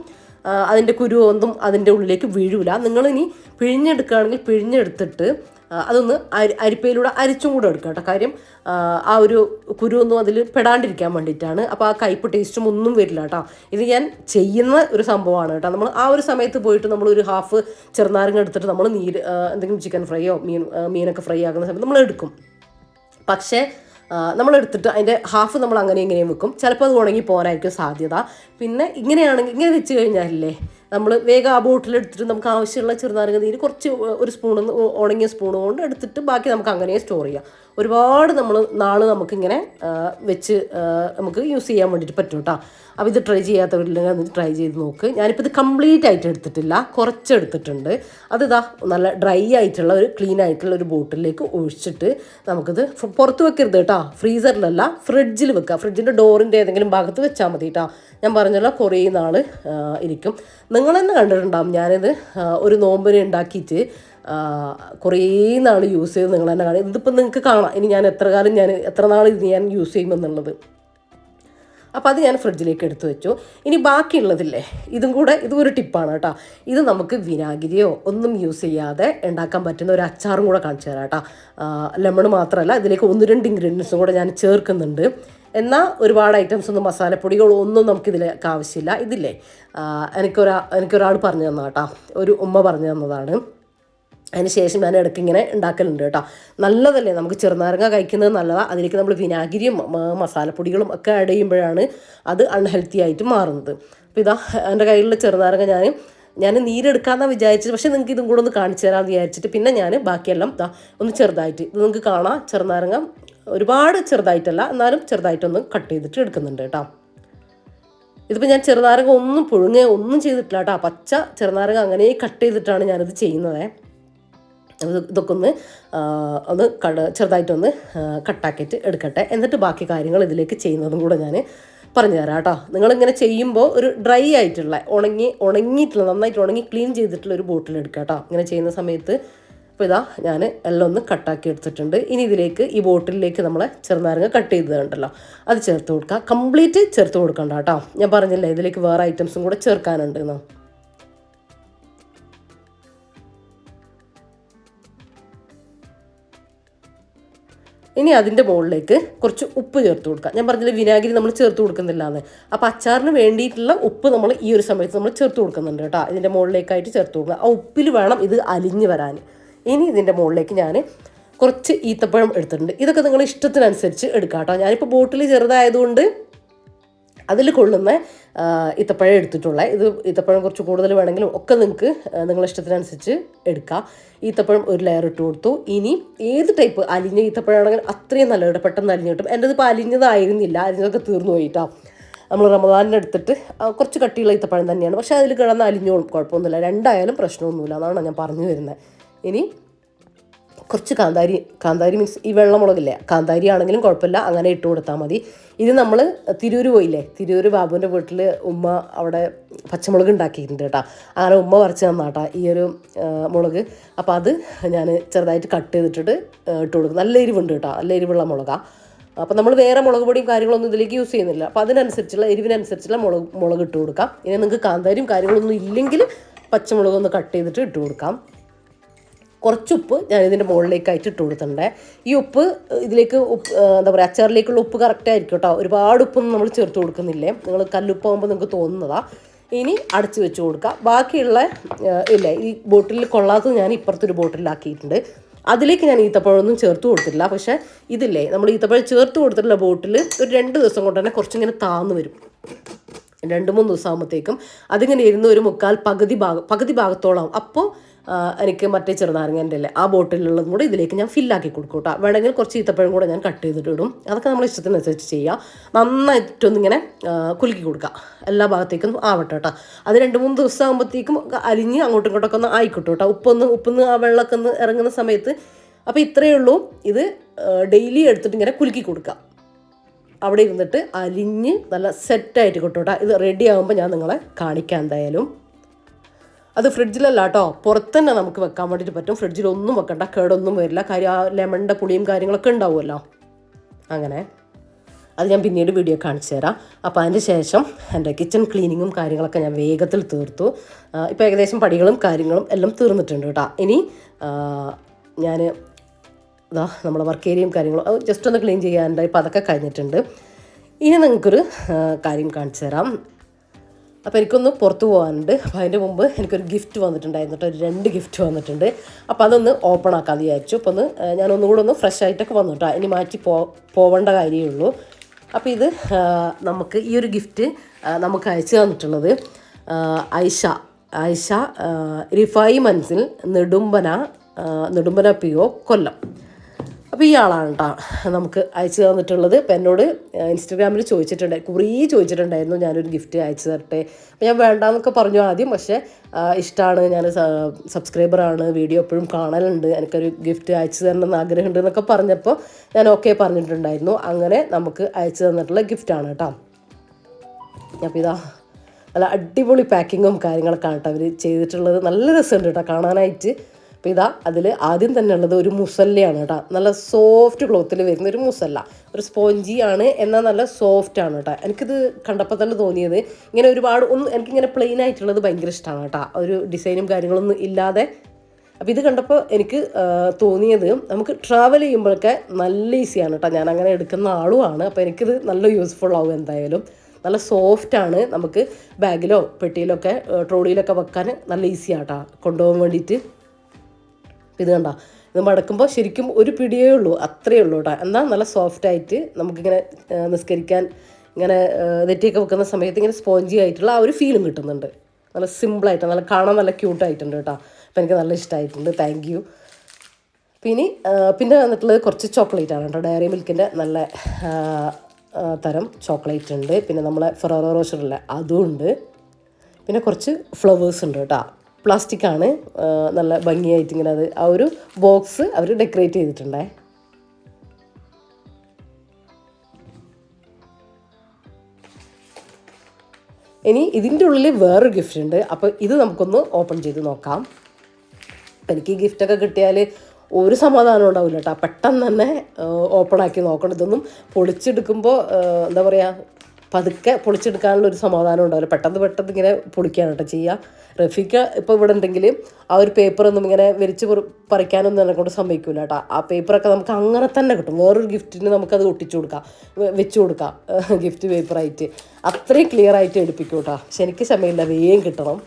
അതിൻ്റെ കുരുവൊന്നും അതിൻ്റെ ഉള്ളിലേക്ക് വീഴൂല. നിങ്ങളിനി പിഴിഞ്ഞെടുക്കുകയാണെങ്കിൽ പിഴിഞ്ഞെടുത്തിട്ട് അതൊന്ന് അരിപ്പയിലൂടെ അരിച്ചും കൂടെ എടുക്കുക കേട്ടോ. കാര്യം ആ ഒരു കുരുവൊന്നും അതിൽ പെടാണ്ടിരിക്കാൻ വേണ്ടിയിട്ടാണ്. അപ്പോൾ ആ കയ്പ്പ് ടേസ്റ്റും ഒന്നും വരില്ല കേട്ടോ. ഇത് ഞാൻ ചെയ്യുന്ന ഒരു സംഭവമാണ് കേട്ടോ. നമ്മൾ ആ ഒരു സമയത്ത് പോയിട്ട് നമ്മൾ ഒരു ഹാഫ് ചെറുനാരങ്ങ എടുത്തിട്ട് നമ്മൾ എന്തെങ്കിലും ചിക്കൻ ഫ്രൈയോ മീനൊക്കെ ഫ്രൈ ആക്കുന്ന സമയത്ത് നമ്മൾ എടുക്കും. പക്ഷേ നമ്മളെടുത്തിട്ട് അതിൻ്റെ ഹാഫ് നമ്മൾ അങ്ങനെ ഇങ്ങനെയും വെക്കും. ചിലപ്പോൾ അത് ഉണങ്ങി പോകാനായിരിക്കും സാധ്യത. പിന്നെ ഇങ്ങനെയാണെങ്കിൽ ഇങ്ങനെ വെച്ച് കഴിഞ്ഞാലല്ലേ നമ്മൾ വേഗം ആ ബോട്ടിലെടുത്തിട്ട് നമുക്ക് ആവശ്യമുള്ള ചെറുനാരങ്ങ നീര് കുറച്ച് ഒരു സ്പൂണ് ഉണങ്ങിയ സ്പൂൺ കൊണ്ട് എടുത്തിട്ട് ബാക്കി നമുക്ക് അങ്ങനെ സ്റ്റോർ ചെയ്യാം. ഒരുപാട് നാൾ നമുക്കിങ്ങനെ വെച്ച് നമുക്ക് യൂസ് ചെയ്യാൻ വേണ്ടിയിട്ട് പറ്റും കേട്ടോ. അപ്പോൾ ഇത് ട്രൈ ചെയ്യാത്തവരില്ലെങ്കിൽ അത് ട്രൈ ചെയ്ത് നോക്ക്. ഞാനിപ്പോൾ ഇത് കംപ്ലീറ്റ് ആയിട്ട് എടുത്തിട്ടില്ല, കുറച്ചെടുത്തിട്ടുണ്ട്. അതിതാ നല്ല ഡ്രൈ ആയിട്ടുള്ള ഒരു ക്ലീൻ ആയിട്ടുള്ള ഒരു ബോട്ടിലേക്ക് ഒഴിച്ചിട്ട് നമുക്കിത് പുറത്ത് വെക്കരുത് കേട്ടോ. ഫ്രീസറിലല്ല, ഫ്രിഡ്ജിൽ വെക്കുക. ഫ്രിഡ്ജിൻ്റെ ഡോറിൻ്റെ ഏതെങ്കിലും ഭാഗത്ത് വെച്ചാൽ മതി കേട്ടോ. ഞാൻ പറഞ്ഞല്ലോ കുറേ നാൾ ഇരിക്കും. നിങ്ങൾ തന്നെ കണ്ടിട്ടുണ്ടാകും, ഞാനിത് ഒരു നോമ്പിന് ഉണ്ടാക്കിയിട്ട് കുറേ നാൾ യൂസ് ചെയ്ത് നിങ്ങൾ തന്നെ കാണും. ഇതിപ്പോൾ നിങ്ങൾക്ക് കാണാം ഇനി ഞാൻ എത്ര നാൾ ഇത് ഞാൻ യൂസ് ചെയ്യുമെന്നുള്ളത്. അപ്പോൾ അത് ഞാൻ ഫ്രിഡ്ജിലേക്ക് എടുത്തു വെച്ചു. ഇനി ബാക്കിയുള്ളതില്ലേ, ഇതും ഒരു ടിപ്പാണ് കേട്ടോ. ഇത് നമുക്ക് വിനാഗിരിയോ ഒന്നും യൂസ് ചെയ്യാതെ ഉണ്ടാക്കാൻ പറ്റുന്ന ഒരു അച്ചാറും കൂടെ കാണിച്ചു തരാം കേട്ടോ. ലെമൺ മാത്രമല്ല, ഇതിലേക്ക് 1-2 ഇൻഗ്രീഡിയൻസും കൂടെ ഞാൻ ചേർക്കുന്നുണ്ട്. എന്നാൽ ഒരുപാട് ഐറ്റംസ് ഒന്നും മസാലപ്പൊടികളോ ഒന്നും നമുക്കിതിലേക്ക് ആവശ്യമില്ല. ഇതില്ലേ എനിക്കൊരാൾ പറഞ്ഞു തന്ന കേട്ടോ, ഒരു ഉമ്മ പറഞ്ഞു തന്നതാണ്. അതിന് ശേഷം ഞാൻ ഇടയ്ക്ക് ഇങ്ങനെ ഉണ്ടാക്കലുണ്ട് കേട്ടോ. നല്ലതല്ലേ, നമുക്ക് ചെറുനാരങ്ങ കഴിക്കുന്നത് നല്ലതാണ്. അതിലേക്ക് നമ്മൾ വിനാഗിരിയും മസാലപ്പൊടികളും ഒക്കെ ആഡ് ചെയ്യുമ്പോഴാണ് അത് അൺഹെൽത്തി ആയിട്ട് മാറുന്നത്. അപ്പോൾ എൻ്റെ കയ്യിലുള്ള ചെറുനാരങ്ങ ഞാൻ നീരെടുക്കാമെന്നാണ് വിചാരിച്ചത്. പക്ഷേ നിങ്ങൾക്ക് ഇതും കൂടെ ഒന്ന് കാണിച്ചു തരാമെന്ന് വിചാരിച്ചിട്ട് പിന്നെ ഞാൻ ബാക്കിയെല്ലാം ഒന്ന് ചെറുതായിട്ട് ഇത് നിങ്ങൾക്ക് കാണാം. ചെറുനാരങ്ങ ഒരുപാട് ചെറുതായിട്ടല്ല, എന്നാലും ചെറുതായിട്ടൊന്ന് കട്ട് ചെയ്തിട്ട് എടുക്കുന്നുണ്ട് കേട്ടോ. ഇതിപ്പോൾ ഞാൻ ചെറുനാരങ്ങ ഒന്നും ചെയ്തിട്ടില്ല കേട്ടോ. പച്ച ചെറുനാരങ്ങ അങ്ങനെ കട്ട് ചെയ്തിട്ടാണ് ഞാനിത് ചെയ്യുന്നത്. ഇതൊക്കെ ചെറുതായിട്ടൊന്ന് കട്ടാക്കിയിട്ട് എടുക്കട്ടെ. എന്നിട്ട് ബാക്കി കാര്യങ്ങൾ ഇതിലേക്ക് ചെയ്യുന്നതും കൂടെ ഞാൻ പറഞ്ഞു തരാം കേട്ടോ. നിങ്ങളിങ്ങനെ ചെയ്യുമ്പോൾ ഒരു ഡ്രൈ ആയിട്ടുള്ള ഉണങ്ങിയിട്ടുള്ള നന്നായിട്ട് ഉണങ്ങി ക്ലീൻ ചെയ്തിട്ടുള്ള ഒരു ബോട്ടിൽ എടുക്കുക കേട്ടോ ഇങ്ങനെ ചെയ്യുന്ന സമയത്ത്. അപ്പോൾ ഞാൻ എല്ലാം ഒന്ന് കട്ടാക്കി എടുത്തിട്ടുണ്ട്. ഇനി ഇതിലേക്ക് ഈ ബോട്ടിലേക്ക് നമ്മൾ ചെറുനാരങ്ങ കട്ട് ചെയ്തതുണ്ടല്ലോ അത് ചേർത്ത് കൊടുക്കുക. കംപ്ലീറ്റ് ചേർത്ത് കൊടുക്കണ്ട കേട്ടോ. ഞാൻ പറഞ്ഞില്ലേ ഇതിലേക്ക് വേറെ ഐറ്റംസും കൂടെ ചേർക്കാനുണ്ട് എന്ന്. ഇനി അതിൻ്റെ മുകളിലേക്ക് കുറച്ച് ഉപ്പ് ചേർത്ത് കൊടുക്കുക. ഞാൻ പറഞ്ഞില്ല വിനാഗിരി നമ്മൾ ചേർത്ത് കൊടുക്കുന്നില്ല എന്ന്. അപ്പോൾ അച്ചാറിന് വേണ്ടിയിട്ടുള്ള ഉപ്പ് നമ്മൾ ഈ ഒരു സമയത്ത് നമ്മൾ ചേർത്ത് കൊടുക്കുന്നുണ്ട് കേട്ടോ. ഇതിൻ്റെ മുകളിലേക്കായിട്ട് ചേർത്ത് കൊടുക്കുക. ആ ഉപ്പിൽ വേണം ഇത് അലിഞ്ഞ് വരാൻ. ഇനി ഇതിൻ്റെ മുകളിലേക്ക് ഞാൻ കുറച്ച് ഈത്തപ്പഴം എടുത്തിട്ടുണ്ട്. ഇതൊക്കെ നിങ്ങളുടെ ഇഷ്ടത്തിനനുസരിച്ച് എടുക്കാം കേട്ടോ. ഞാനിപ്പോൾ ബോട്ടിൽ ചെറുതായതുകൊണ്ട് അതിൽ കൊള്ളുന്ന ഈത്തപ്പഴം എടുത്തിട്ടുള്ള ഈത്തപ്പഴം കുറച്ച് കൂടുതൽ വേണമെങ്കിലും ഒക്കെ നിങ്ങൾക്ക് നിങ്ങളുടെ ഇഷ്ടത്തിനനുസരിച്ച് എടുക്കാം. ഈത്തപ്പഴം ഒരു ലെയർ ഇട്ട് കൊടുത്തു. ഇനി ഏത് ടൈപ്പ് അലിഞ്ഞ ഈത്തപ്പഴമാണെങ്കിൽ അത്രയും നല്ലത്, പെട്ടെന്ന് അലിഞ്ഞ് കിട്ടും. എൻ്റെ ഇതിപ്പോൾ അലിഞ്ഞതായിരുന്നില്ല, അലിഞ്ഞതൊക്കെ തീർന്നു പോയിട്ടോ. നമ്മൾ റമദാനിന് എടുത്തിട്ട് കുറച്ച് കട്ടിയുള്ള ഈത്തപ്പഴം തന്നെയാണ്, പക്ഷേ അതിൽ കിടന്ന് അലിഞ്ഞോളും, കുഴപ്പമൊന്നുമില്ല. രണ്ടായാലും പ്രശ്നമൊന്നുമില്ല, അതാണ് ഞാൻ പറഞ്ഞു വരുന്നത്. ഇനി കുറച്ച് കാന്താരി മീൻസ് ഈ വെള്ളമുളകില്ലേ, കാന്താരി ആണെങ്കിലും കുഴപ്പമില്ല, അങ്ങനെ ഇട്ട് കൊടുത്താൽ മതി. ഇത് നമ്മൾ തിരൂർ പോയില്ലേ, തിരൂർ ബാബുവിൻ്റെ വീട്ടിൽ ഉമ്മ അവിടെ പച്ചമുളക് ഉണ്ടാക്കിയിട്ടുണ്ട് കേട്ടോ. അങ്ങനെ ഉമ്മ പറിച്ച് തന്നാട്ടാ ഈ ഒരു മുളക്. അപ്പോൾ അത് ഞാൻ ചെറുതായിട്ട് കട്ട് ചെയ്തിട്ട് ഇട്ട് കൊടുക്കും. നല്ല എരിവുണ്ട് കേട്ടോ, നല്ല എരിവുള്ള മുളകാണ്. അപ്പോൾ നമ്മൾ വേറെ മുളക് പൊടിയും കാര്യങ്ങളൊന്നും ഇതിലേക്ക് യൂസ് ചെയ്യുന്നില്ല. അപ്പോൾ അതിനനുസരിച്ചുള്ള എരിവിനനുസരിച്ചുള്ള മുളക് ഇട്ട് കൊടുക്കാം. ഇനി നിങ്ങൾക്ക് കാന്താരിയും കാര്യങ്ങളൊന്നും ഇല്ലെങ്കിൽ പച്ചമുളകൊന്ന് കട്ട് ചെയ്തിട്ട് ഇട്ട് കൊടുക്കാം. കുറച്ച് ഉപ്പ് ഞാൻ ഇതിൻ്റെ മുകളിലേക്കായിട്ട് ഇട്ട് കൊടുത്തിട്ടുണ്ട്. ഈ ഉപ്പ് ഇതിലേക്ക് എന്താ പറയുക, അച്ചാറിലേക്കുള്ള ഉപ്പ് കറക്റ്റായിരിക്കും കേട്ടോ. ഒരുപാട് ഉപ്പൊന്നും നമ്മൾ ചേർത്ത് കൊടുക്കുന്നില്ലേ, നിങ്ങൾ കല്ലുപ്പാകുമ്പോൾ നിങ്ങൾക്ക് തോന്നുന്നതാണ്. ഇനി അടച്ച് വെച്ച് കൊടുക്കുക. ബാക്കിയുള്ള ഇല്ലേ ഈ ബോട്ടിലിൽ കൊള്ളാത്തത് ഞാൻ ഇപ്പുറത്തൊരു ബോട്ടിലാക്കിയിട്ടുണ്ട്. അതിലേക്ക് ഞാൻ ഈത്തപ്പഴമൊന്നും ചേർത്ത് കൊടുത്തിട്ടില്ല. പക്ഷേ ഇതില്ലേ നമ്മൾ ഈത്തപ്പഴം ചേർത്ത് കൊടുത്തിട്ടുള്ള ബോട്ടിൽ ഒരു 2 ദിവസം കൊണ്ട് തന്നെ കുറച്ചിങ്ങനെ താന്ന് വരും. 2-3 ദിവസം ആകുമ്പോഴത്തേക്കും അതിങ്ങനെ ഇരുന്ന് ഒരു പകുതി ഭാഗത്തോളം. അപ്പോൾ എനിക്ക് മറ്റേ ചെറുനാരങ്ങൻ്റെ അല്ലേ ആ ബോട്ടിലുള്ളതും കൂടെ ഇതിലേക്ക് ഞാൻ ഫില്ലാക്കി കൊടുക്കും കേട്ടോ. വേണമെങ്കിൽ കുറച്ച് ഈത്തപ്പഴം കൂടെ ഞാൻ കട്ട് ചെയ്തിട്ട് ഇടും. അതൊക്കെ നമ്മൾ ഇഷ്ടത്തിനനുസരിച്ച് ചെയ്യുക. നന്നായിട്ടൊന്നിങ്ങനെ കുലുക്കി കൊടുക്കുക, എല്ലാ ഭാഗത്തേക്കും ആവട്ടെ കേട്ടോ. അത് 2-3 ദിവസം ആകുമ്പോഴത്തേക്കും അലിഞ്ഞ് അങ്ങോട്ടും ഇങ്ങോട്ടൊക്കെ ഒന്ന് ആയിക്കോട്ടെ കേട്ടോ. ഉപ്പൊന്ന് ആ വെള്ളമൊക്കെ ഒന്ന് ഇറങ്ങുന്ന സമയത്ത്. അപ്പോൾ ഇത്രയേ ഉള്ളൂ. ഇത് ഡെയിലി എടുത്തിട്ട് ഇങ്ങനെ കുലുക്കി കൊടുക്കുക. അവിടെ ഇരുന്നിട്ട് അലിഞ്ഞ് നല്ല സെറ്റായിട്ട് കിട്ടും കേട്ടോ. ഇത് റെഡി ആകുമ്പോൾ ഞാൻ നിങ്ങളെ കാണിക്കാം എന്തായാലും. അത് ഫ്രിഡ്ജിലല്ല കേട്ടോ, പുറത്ത് തന്നെ നമുക്ക് വെക്കാൻ വേണ്ടിയിട്ട് പറ്റും. ഫ്രിഡ്ജിലൊന്നും വെക്കണ്ട, കേടൊന്നും വരില്ല. കാര്യം ആ ലെമണിൻ്റെ പുളിയും കാര്യങ്ങളൊക്കെ ഉണ്ടാവുമല്ലോ. അങ്ങനെ അത് ഞാൻ പിന്നീട് വീഡിയോ കാണിച്ചു തരാം. അപ്പോൾ അതിൻ്റെ ശേഷം എൻ്റെ കിച്ചൺ ക്ലീനിങ്ങും കാര്യങ്ങളൊക്കെ ഞാൻ വേഗത്തിൽ തീർത്തു. ഇപ്പോൾ ഏകദേശം പടികളും കാര്യങ്ങളും എല്ലാം തീർന്നിട്ടുണ്ട് കേട്ടോ. ഇനി ഞാൻ നമ്മളെ വർക്ക് ഏരിയയും കാര്യങ്ങളും അത് ജസ്റ്റ് ഒന്ന് ക്ലീൻ ചെയ്യാനുണ്ട്. ഇപ്പോൾ അതൊക്കെ കഴിഞ്ഞിട്ടുണ്ട്. ഇനി നിങ്ങൾക്കൊരു കാര്യം കാണിച്ചു തരാം. അപ്പോൾ എനിക്കൊന്ന് പുറത്ത് പോകാനുണ്ട്. അപ്പോൾ അതിൻ്റെ മുമ്പ് എനിക്കൊരു ഗിഫ്റ്റ് വന്നിട്ടുണ്ടായിരുന്നു കേട്ടോ, 2 ഗിഫ്റ്റ് വന്നിട്ടുണ്ട്. അപ്പോൾ അതൊന്ന് ഓപ്പൺ ആക്കാമെന്ന് വിചാരിച്ചു. അപ്പോൾ ഞാനൊന്നുകൂടെ ഒന്ന് ഫ്രഷ് ആയിട്ടൊക്കെ വന്നു കേട്ടോ. ഇനി മാറ്റി പോവേണ്ട കാര്യമേ ഉള്ളൂ. അപ്പോൾ ഇത് നമുക്ക് ഈ ഒരു ഗിഫ്റ്റ് നമുക്ക് അയച്ചു തന്നിട്ടുള്ളത് ഐഷ റിഫായി മൻസിൽ നെടുമ്പന PO കൊല്ലം. അപ്പോൾ ഈ ആളാണ് കേട്ടോ നമുക്ക് അയച്ചു തന്നിട്ടുള്ളത്. അപ്പോൾ എന്നോട് ഇൻസ്റ്റഗ്രാമിൽ കുറേ ചോദിച്ചിട്ടുണ്ടായിരുന്നു ഞാനൊരു ഗിഫ്റ്റ് അയച്ചു തരട്ടെ. അപ്പോൾ ഞാൻ വേണ്ടാന്നൊക്കെ പറഞ്ഞു ആദ്യം. പക്ഷേ ഇഷ്ടമാണ്, ഞാൻ സബ്സ്ക്രൈബറാണ്, വീഡിയോ എപ്പോഴും കാണലുണ്ട്, എനിക്കൊരു ഗിഫ്റ്റ് അയച്ചു തരണമെന്ന് ആഗ്രഹമുണ്ട് എന്നൊക്കെ പറഞ്ഞപ്പോൾ ഞാൻ ഓക്കെ പറഞ്ഞിട്ടുണ്ടായിരുന്നു. അങ്ങനെ നമുക്ക് അയച്ചു തന്നിട്ടുള്ള ഗിഫ്റ്റാണ് കേട്ടോ. അപ്പോൾ നല്ല അടിപൊളി പാക്കിങ്ങും കാര്യങ്ങളൊക്കെ ആണ് കേട്ടോ അവർ ചെയ്തിട്ടുള്ളത്. നല്ല രസമുണ്ട് കേട്ടോ കാണാനായിട്ട്. അപ്പോൾ അതിൽ ആദ്യം തന്നെ ഉള്ളത് ഒരു മുസല്ലയാണ് കേട്ടോ. നല്ല സോഫ്റ്റ് ക്ലോത്തിൽ വരുന്ന ഒരു മുസല്ല, ഒരു സ്പോഞ്ചി ആണ്, എന്നാൽ നല്ല സോഫ്റ്റ് ആണ് കേട്ടോ. എനിക്കിത് കണ്ടപ്പോൾ തന്നെ തോന്നിയത് ഇങ്ങനെ ഒരുപാട് എനിക്കിങ്ങനെ പ്ലെയിൻ ആയിട്ടുള്ളത് ഭയങ്കര ഇഷ്ടമാണ് കേട്ടോ, ഒരു ഡിസൈനും കാര്യങ്ങളൊന്നും ഇല്ലാതെ. അപ്പോൾ ഇത് കണ്ടപ്പോൾ എനിക്ക് തോന്നിയത് നമുക്ക് ട്രാവൽ ചെയ്യുമ്പോഴൊക്കെ നല്ല ഈസിയാണ് കേട്ടോ. ഞാൻ അങ്ങനെ എടുക്കുന്ന ആളുമാണ്. അപ്പോൾ എനിക്കിത് നല്ല യൂസ്ഫുൾ ആവും എന്തായാലും. നല്ല സോഫ്റ്റാണ്, നമുക്ക് ബാഗിലോ പെട്ടിയിലോ ഒക്കെ ട്രോളിയിലൊക്കെ വെക്കാൻ നല്ല ഈസിയാണ് കേട്ടോ കൊണ്ടുപോകാൻ വേണ്ടിയിട്ട്. ഇത് കണ്ടോ, ഇത് മടക്കുമ്പോൾ ശരിക്കും ഒരു പിടിയേ ഉള്ളൂ, അത്രയേ ഉള്ളൂ കേട്ടോ. എന്നാൽ നല്ല സോഫ്റ്റായിട്ട് നമുക്കിങ്ങനെ നിസ്കരിക്കാൻ ഇങ്ങനെ നെറ്റിയൊക്കെ വെക്കുന്ന സമയത്ത് ഇങ്ങനെ സ്പോഞ്ചി ആയിട്ടുള്ള ആ ഒരു ഫീലും കിട്ടുന്നുണ്ട്. നല്ല സിമ്പിളായിട്ട് നല്ല കാണാൻ നല്ല ക്യൂട്ടായിട്ടുണ്ട് കേട്ടോ. അപ്പോൾ എനിക്ക് നല്ല ഇഷ്ടമായിട്ടുണ്ട്, താങ്ക് യു. പിന്നെ വന്നിട്ടുള്ളത് കുറച്ച് ചോക്ലേറ്റാണ് കേട്ടോ. ഡയറി മിൽക്കിൻ്റെ നല്ല തരം ചോക്ലേറ്റ് ഉണ്ട്. പിന്നെ നമ്മളെ ഫെറോറോ റോഷറിലെ അതും ഉണ്ട്. പിന്നെ കുറച്ച് ഫ്ലവേഴ്സ് ഉണ്ട് കേട്ടോ. പ്ലാസ്റ്റിക്കാണ്, നല്ല ഭംഗിയായിട്ട് ഇങ്ങനെ ആ ഒരു ബോക്സ് അവർ ഡെക്കറേറ്റ് ചെയ്തിട്ടുണ്ടേ. ഇനി ഇതിൻ്റെ ഉള്ളിൽ വേറൊരു ഗിഫ്റ്റ് ഉണ്ട്. അപ്പോൾ ഇത് നമുക്കൊന്ന് ഓപ്പൺ ചെയ്ത് നോക്കാം. അപ്പം എനിക്ക് ഈ ഗിഫ്റ്റൊക്കെ കിട്ടിയാൽ ഒരു സമാധാനം ഉണ്ടാവില്ല കേട്ടോ. പെട്ടെന്ന് തന്നെ ഓപ്പൺ ആക്കി നോക്കണം. ഇതൊന്നും പൊളിച്ചെടുക്കുമ്പോൾ എന്താ പറയുക, പതുക്കെ പൊളിച്ചെടുക്കാനുള്ളൊരു സമാധാനം ഉണ്ടാവില്ല. പെട്ടെന്ന് ഇങ്ങനെ പൊളിക്കുകയാണ് കേട്ടോ ചെയ്യുക. റഫീക്ക ഇപ്പോൾ ഇവിടെ ഉണ്ടെങ്കിൽ ആ ഒരു പേപ്പറൊന്നും ഇങ്ങനെ വലിച്ച് പറിക്കാനൊന്നും എന്നെ കൊണ്ട് സമ്മതിക്കില്ല കേട്ടോ. ആ പേപ്പറൊക്കെ നമുക്ക് അങ്ങനെ തന്നെ കിട്ടും. വേറൊരു ഗിഫ്റ്റിന് നമുക്കത് വെച്ച് കൊടുക്കാം ഗിഫ്റ്റ് പേപ്പറായിട്ട്. അത്രയും ക്ലിയർ ആയിട്ട് എടുപ്പിക്കും കേട്ടോ. പക്ഷെ എനിക്ക് സമയമില്ല, വേഗം കിട്ടണം.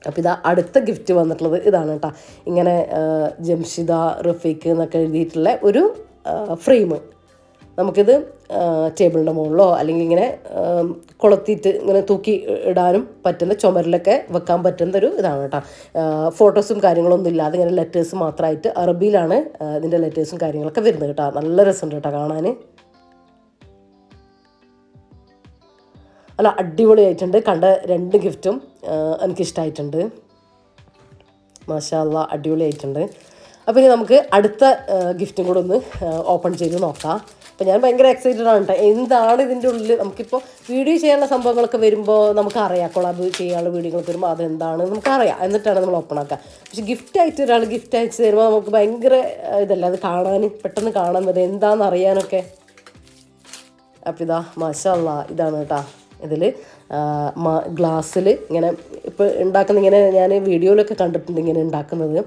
അപ്പോൾ അടുത്ത ഗിഫ്റ്റ് വന്നിട്ടുള്ളത് ഇതാണ് കേട്ടോ. ഇങ്ങനെ ജംഷിദ റഫീഖ് എന്നൊക്കെ എഴുതിയിട്ടുള്ള ഒരു ഫ്രെയിം. നമുക്കിത് ടേബിളിൻ്റെ മുകളിലോ അല്ലെങ്കിൽ ഇങ്ങനെ കൊളുത്തിയിട്ട് ഇങ്ങനെ തൂക്കി ഇടാനും പറ്റുന്ന, ചുമരിലൊക്കെ വെക്കാൻ പറ്റുന്ന ഒരു ഇതാണ് കേട്ടോ. ഫോട്ടോസും കാര്യങ്ങളൊന്നും ഇല്ലാതെ ഇങ്ങനെ ലെറ്റേഴ്സ് മാത്രമായിട്ട് അറബിയിലാണ് ഇതിൻ്റെ ലെറ്റേഴ്സും കാര്യങ്ങളൊക്കെ വരുന്നത് കേട്ടോ. നല്ല രസമുണ്ട് കേട്ടോ കാണാൻ. അല്ല അടിപൊളിയായിട്ടുണ്ട്. കണ്ട 2 ഗിഫ്റ്റും എനിക്കിഷ്ടമായിട്ടുണ്ട്. മാഷാ അല്ലാ, അടിപൊളിയായിട്ടുണ്ട്. അപ്പോൾ ഇനി നമുക്ക് അടുത്ത ഗിഫ്റ്റും കൂടെ ഒന്ന് ഓപ്പൺ ചെയ്ത് നോക്കാം. അപ്പോൾ ഞാൻ ഭയങ്കര എക്സൈറ്റഡ് ആണ് കേട്ടോ. എന്താണ് ഇതിൻ്റെ ഉള്ളിൽ, നമുക്കിപ്പോൾ വീഡിയോ ചെയ്യാനുള്ള സംഭവങ്ങളൊക്കെ വരുമ്പോൾ നമുക്കറിയാം, കൊളാബ് ചെയ്യാനുള്ള വീഡിയോകളൊക്കെ വരുമ്പോൾ അതെന്താണ് നമുക്കറിയാം, എന്നിട്ടാണ് നമ്മൾ ഓപ്പൺ ആക്കുക. പക്ഷേ ഗിഫ്റ്റായിട്ട് ഒരാൾ ഗിഫ്റ്റ് അയച്ച് തരുമ്പോൾ നമുക്ക് ഭയങ്കര ഇതല്ല അത് കാണാൻ, പെട്ടെന്ന് കാണാൻ വരെ എന്താണെന്ന് അറിയാനൊക്കെ. അപ്പോൾ മാഷാ അല്ലാ, ഇതാണ് കേട്ടോ. ഇതിൽ ഗ്ലാസ്സിൽ ഇങ്ങനെ ഇപ്പോൾ ഉണ്ടാക്കുന്ന, ഇങ്ങനെ ഞാൻ വീഡിയോയിലൊക്കെ കണ്ടിട്ടുണ്ട് ഇങ്ങനെ ഉണ്ടാക്കുന്നത്.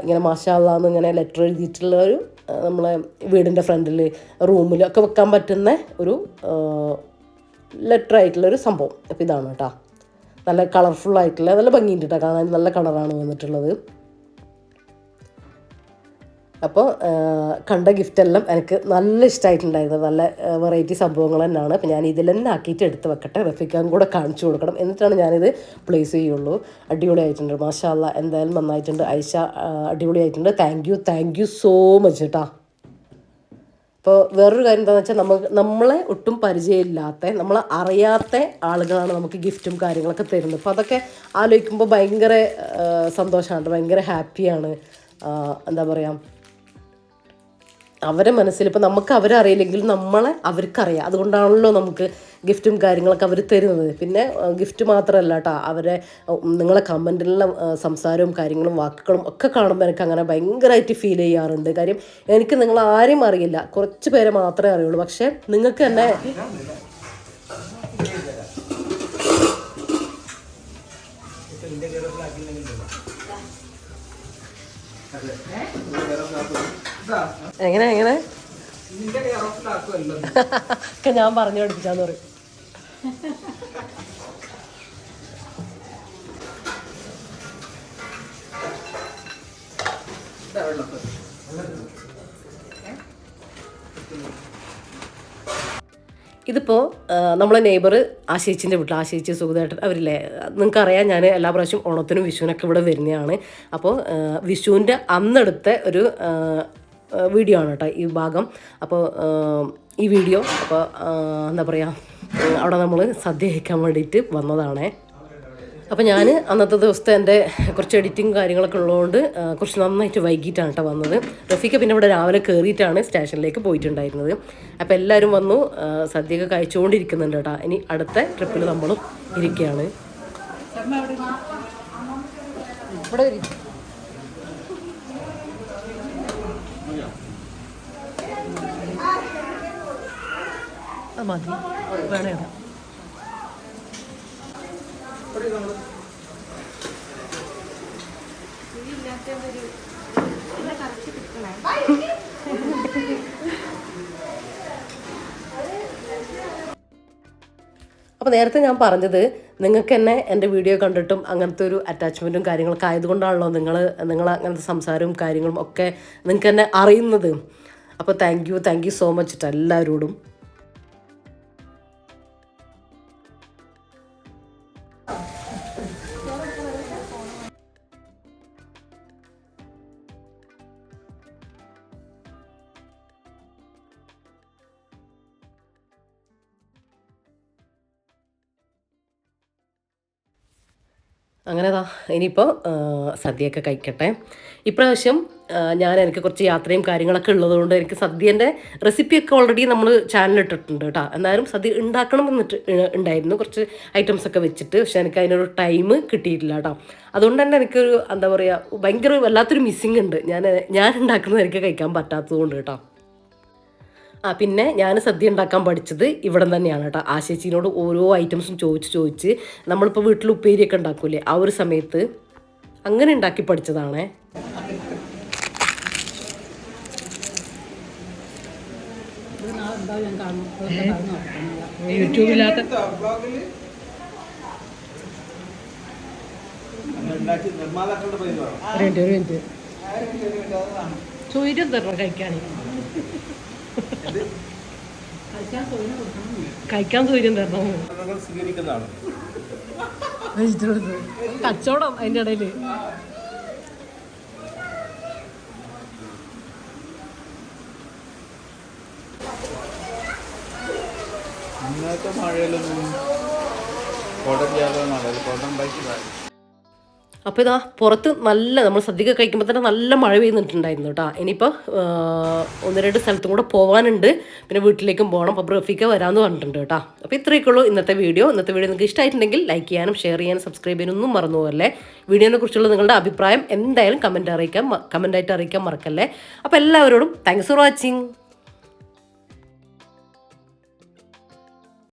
ഇങ്ങനെ മാഷാ അല്ലാ എന്ന് ഇങ്ങനെ ലെറ്റർ എഴുതിയിട്ടുള്ള ഒരു നമ്മളെ വീടിൻ്റെ ഫ്രണ്ടിൽ റൂമിലൊക്കെ വെക്കാൻ പറ്റുന്ന ഒരു ലെറ്റർ ആയിട്ടുള്ളൊരു സംഭവം. അപ്പോൾ ഇതാണ് കേട്ടോ. നല്ല കളർഫുള്ളായിട്ടുള്ള, നല്ല ഭംഗിയുണ്ട് കേട്ടോ കാണാൻ. നല്ല കളറാണ് വന്നിട്ടുള്ളത്. അപ്പോൾ കണ്ട ഗിഫ്റ്റെല്ലാം എനിക്ക് നല്ല ഇഷ്ടമായിട്ടുണ്ടായിരുന്നു. നല്ല വെറൈറ്റി സംഭവങ്ങൾ തന്നെയാണ്. അപ്പോൾ ഞാൻ ഇതിൽ തന്നെ ആക്കിയിട്ട് എടുത്ത് വെക്കട്ടെ, റഫീഖാൻ കൂടെ കാണിച്ചു കൊടുക്കണം, എന്നിട്ടാണ് ഞാനിത് പ്ലേസ് ചെയ്യുള്ളൂ. അടിപൊളിയായിട്ടുണ്ട്, മാഷാ അല്ലാ, എന്തായാലും നന്നായിട്ടുണ്ട്. ഐഷ അടിപൊളിയായിട്ടുണ്ട്. താങ്ക് യു സോ മച്ച് കേട്ടോ. അപ്പോൾ വേറൊരു കാര്യം എന്താണെന്ന് വെച്ചാൽ, നമ്മളെ ഒട്ടും പരിചയമില്ലാത്ത, നമ്മളെ അറിയാത്ത ആളുകളാണ് നമുക്ക് ഗിഫ്റ്റും കാര്യങ്ങളൊക്കെ തരുന്നത്. അപ്പോൾ അതൊക്കെ ആലോചിക്കുമ്പോൾ ഭയങ്കര സന്തോഷമാണ്, ഭയങ്കര ഹാപ്പിയാണ്. എന്താ പറയുക, അവരെ മനസ്സിൽ ഇപ്പോൾ നമുക്ക് അവരെ അറിയില്ലെങ്കിലും നമ്മളെ അവർക്കറിയാം. അതുകൊണ്ടാണല്ലോ നമുക്ക് ഗിഫ്റ്റും കാര്യങ്ങളൊക്കെ അവർ തരുന്നത്. പിന്നെ ഗിഫ്റ്റ് മാത്രമല്ല കേട്ടോ, അവരെ നിങ്ങളെ കമൻറ്റിലുള്ള സംസാരവും കാര്യങ്ങളും വാക്കുകളും ഒക്കെ കാണുമ്പോൾ എനിക്ക് അങ്ങനെ ഭയങ്കരമായിട്ട് ഫീൽ ചെയ്യാറുണ്ട്. കാര്യം എനിക്ക് നിങ്ങൾ ആരെയും അറിയില്ല, കുറച്ച് പേരെ മാത്രമേ അറിയുള്ളൂ. പക്ഷേ നിങ്ങൾക്ക് തന്നെ എങ്ങനെ എങ്ങനെ ഒക്കെ ഞാൻ പറഞ്ഞു പഠിപ്പിച്ചാന്ന് പറയും. ഇതിപ്പോൾ നമ്മളെ നെയ്ബർ ആശേച്ചിൻ്റെ വീട്ടിൽ, ആശേച്ചി സുഖമായിട്ട് അവരില്ലേ, നിങ്ങൾക്കറിയാം ഞാൻ എല്ലാ പ്രാവശ്യം ഓണത്തിനും വിഷുവിനൊക്കെ ഇവിടെ വരുന്നതാണ്. അപ്പോൾ വിഷുവിൻ്റെ അന്നെടുത്ത ഒരു വീഡിയോ ആണ് കേട്ടോ ഈ ഭാഗം. അപ്പോൾ ഈ വീഡിയോ അപ്പോൾ എന്താ പറയുക, അവിടെ നമ്മൾ സദ്യ കഴിക്കാൻ വേണ്ടിയിട്ട് വന്നതാണേ. അപ്പോൾ ഞാൻ അന്നത്തെ ദിവസത്തെ എൻ്റെ കുറച്ച് എഡിറ്റിങ് കാര്യങ്ങളൊക്കെ ഉള്ളതുകൊണ്ട് കുറച്ച് നന്നായിട്ട് വൈകിട്ടാണ് കേട്ടോ വന്നത്. റഫീഖ പിന്നെ ഇവിടെ രാവിലെ കയറിയിട്ടാണ് സ്റ്റേഷനിലേക്ക് പോയിട്ടുണ്ടായിരുന്നത്. അപ്പോൾ എല്ലാവരും വന്നു, സദ്യയൊക്കെ കഴിച്ചുകൊണ്ടിരിക്കുന്നുണ്ട് കേട്ടോ. ഇനി അടുത്ത ട്രിപ്പിൽ നമ്മളും ഇരിക്കുകയാണ്. ഇവിടെ മതി വേണേ. അപ്പോൾ നേരത്തെ ഞാൻ പറഞ്ഞത് നിങ്ങൾക്ക് തന്നെ എൻ്റെ വീഡിയോ കണ്ടിട്ടും അങ്ങനത്തെ ഒരു അറ്റാച്ച്മെൻറ്റും കാര്യങ്ങളൊക്കെ ആയതുകൊണ്ടാണല്ലോ നിങ്ങൾ അങ്ങനത്തെ സംസാരവും കാര്യങ്ങളും ഒക്കെ നിങ്ങൾക്ക് തന്നെ അറിയുന്നത്. അപ്പോൾ താങ്ക് യു സോ മച്ച് കേട്ടോ എല്ലാവരോടും. അങ്ങനെതാ ഇനിയിപ്പോൾ സദ്യയൊക്കെ കഴിക്കട്ടെ. ഇപ്രാവശ്യം എനിക്ക് കുറച്ച് യാത്രയും കാര്യങ്ങളൊക്കെ ഉള്ളതുകൊണ്ട് എനിക്ക് സദ്യേൻ്റെ റെസിപ്പിയൊക്കെ ഓൾറെഡി നമ്മൾ ചാനലിട്ടിട്ടുണ്ട് കേട്ടോ. എന്നാലും സദ്യ ഉണ്ടാക്കണം എന്നിട്ട് ഉണ്ടായിരുന്നു കുറച്ച് ഐറ്റംസൊക്കെ വെച്ചിട്ട്. പക്ഷെ എനിക്ക് അതിനൊരു ടൈം കിട്ടിയിട്ടില്ല കേട്ടോ. അതുകൊണ്ട് തന്നെ എനിക്കൊരു എന്താ പറയുക, ഭയങ്കര വല്ലാത്തൊരു മിസ്സിങ് ഉണ്ട്. ഞാൻ ഉണ്ടാക്കുന്നത് എനിക്ക് കഴിക്കാൻ പറ്റാത്തത് കൊണ്ട് കേട്ടോ. പിന്നെ ഞാൻ സദ്യ ഉണ്ടാക്കാൻ പഠിച്ചത് ഇവിടെ തന്നെയാണ് കേട്ടോ. ആശേച്ചിനോട് ഓരോ ഐറ്റംസും ചോദിച്ച് നമ്മളിപ്പോൾ വീട്ടിൽ ഉപ്പേരിയൊക്കെ ഉണ്ടാക്കൂലേ, ആ ഒരു സമയത്ത് അങ്ങനെ ഉണ്ടാക്കി പഠിച്ചതാണേ. യൂട്യൂബില്ലാത്ത ചോദ്യം തരണം കഴിക്കാൻ സൗകര്യം തരണം. കച്ചവടം അതിൻ്റെ ഇടയിൽ ഇന്നത്തെ മഴയിലൊന്നും കോട്ടൺ ബൈക്ക്. അപ്പോൾ ഇതാ പുറത്ത് നമ്മൾ സദ്യയൊക്കെ കഴിക്കുമ്പോൾ തന്നെ നല്ല മഴ പെയ്യുന്നിട്ടുണ്ടായിരുന്നു കേട്ടോ. ഇനിയിപ്പോൾ 1-2 സ്ഥലത്തും കൂടെ പോകാനുണ്ട്, പിന്നെ വീട്ടിലേക്കും പോകണം. അപ്പോൾ റഫീഖ വരാമെന്ന് പറഞ്ഞിട്ടുണ്ട് കേട്ടോ. അപ്പോൾ ഇത്രയൊക്കെ ഉള്ളൂ ഇന്നത്തെ വീഡിയോ നിങ്ങൾക്ക് ഇഷ്ടമായിട്ടുണ്ടെങ്കിൽ ലൈക്ക് ചെയ്യാനും ഷെയർ ചെയ്യാനും സബ്സ്ക്രൈബ് ചെയ്യാനൊന്നും മറന്നു പോകല്ലേ. വീഡിയോനെ കുറിച്ചുള്ള നിങ്ങളുടെ അഭിപ്രായം എന്തായാലും കമൻറ്റായിട്ട് അറിയിക്കാൻ മറക്കല്ലേ. അപ്പോൾ എല്ലാവരോടും താങ്ക്സ് ഫോർ വാച്ചിങ്.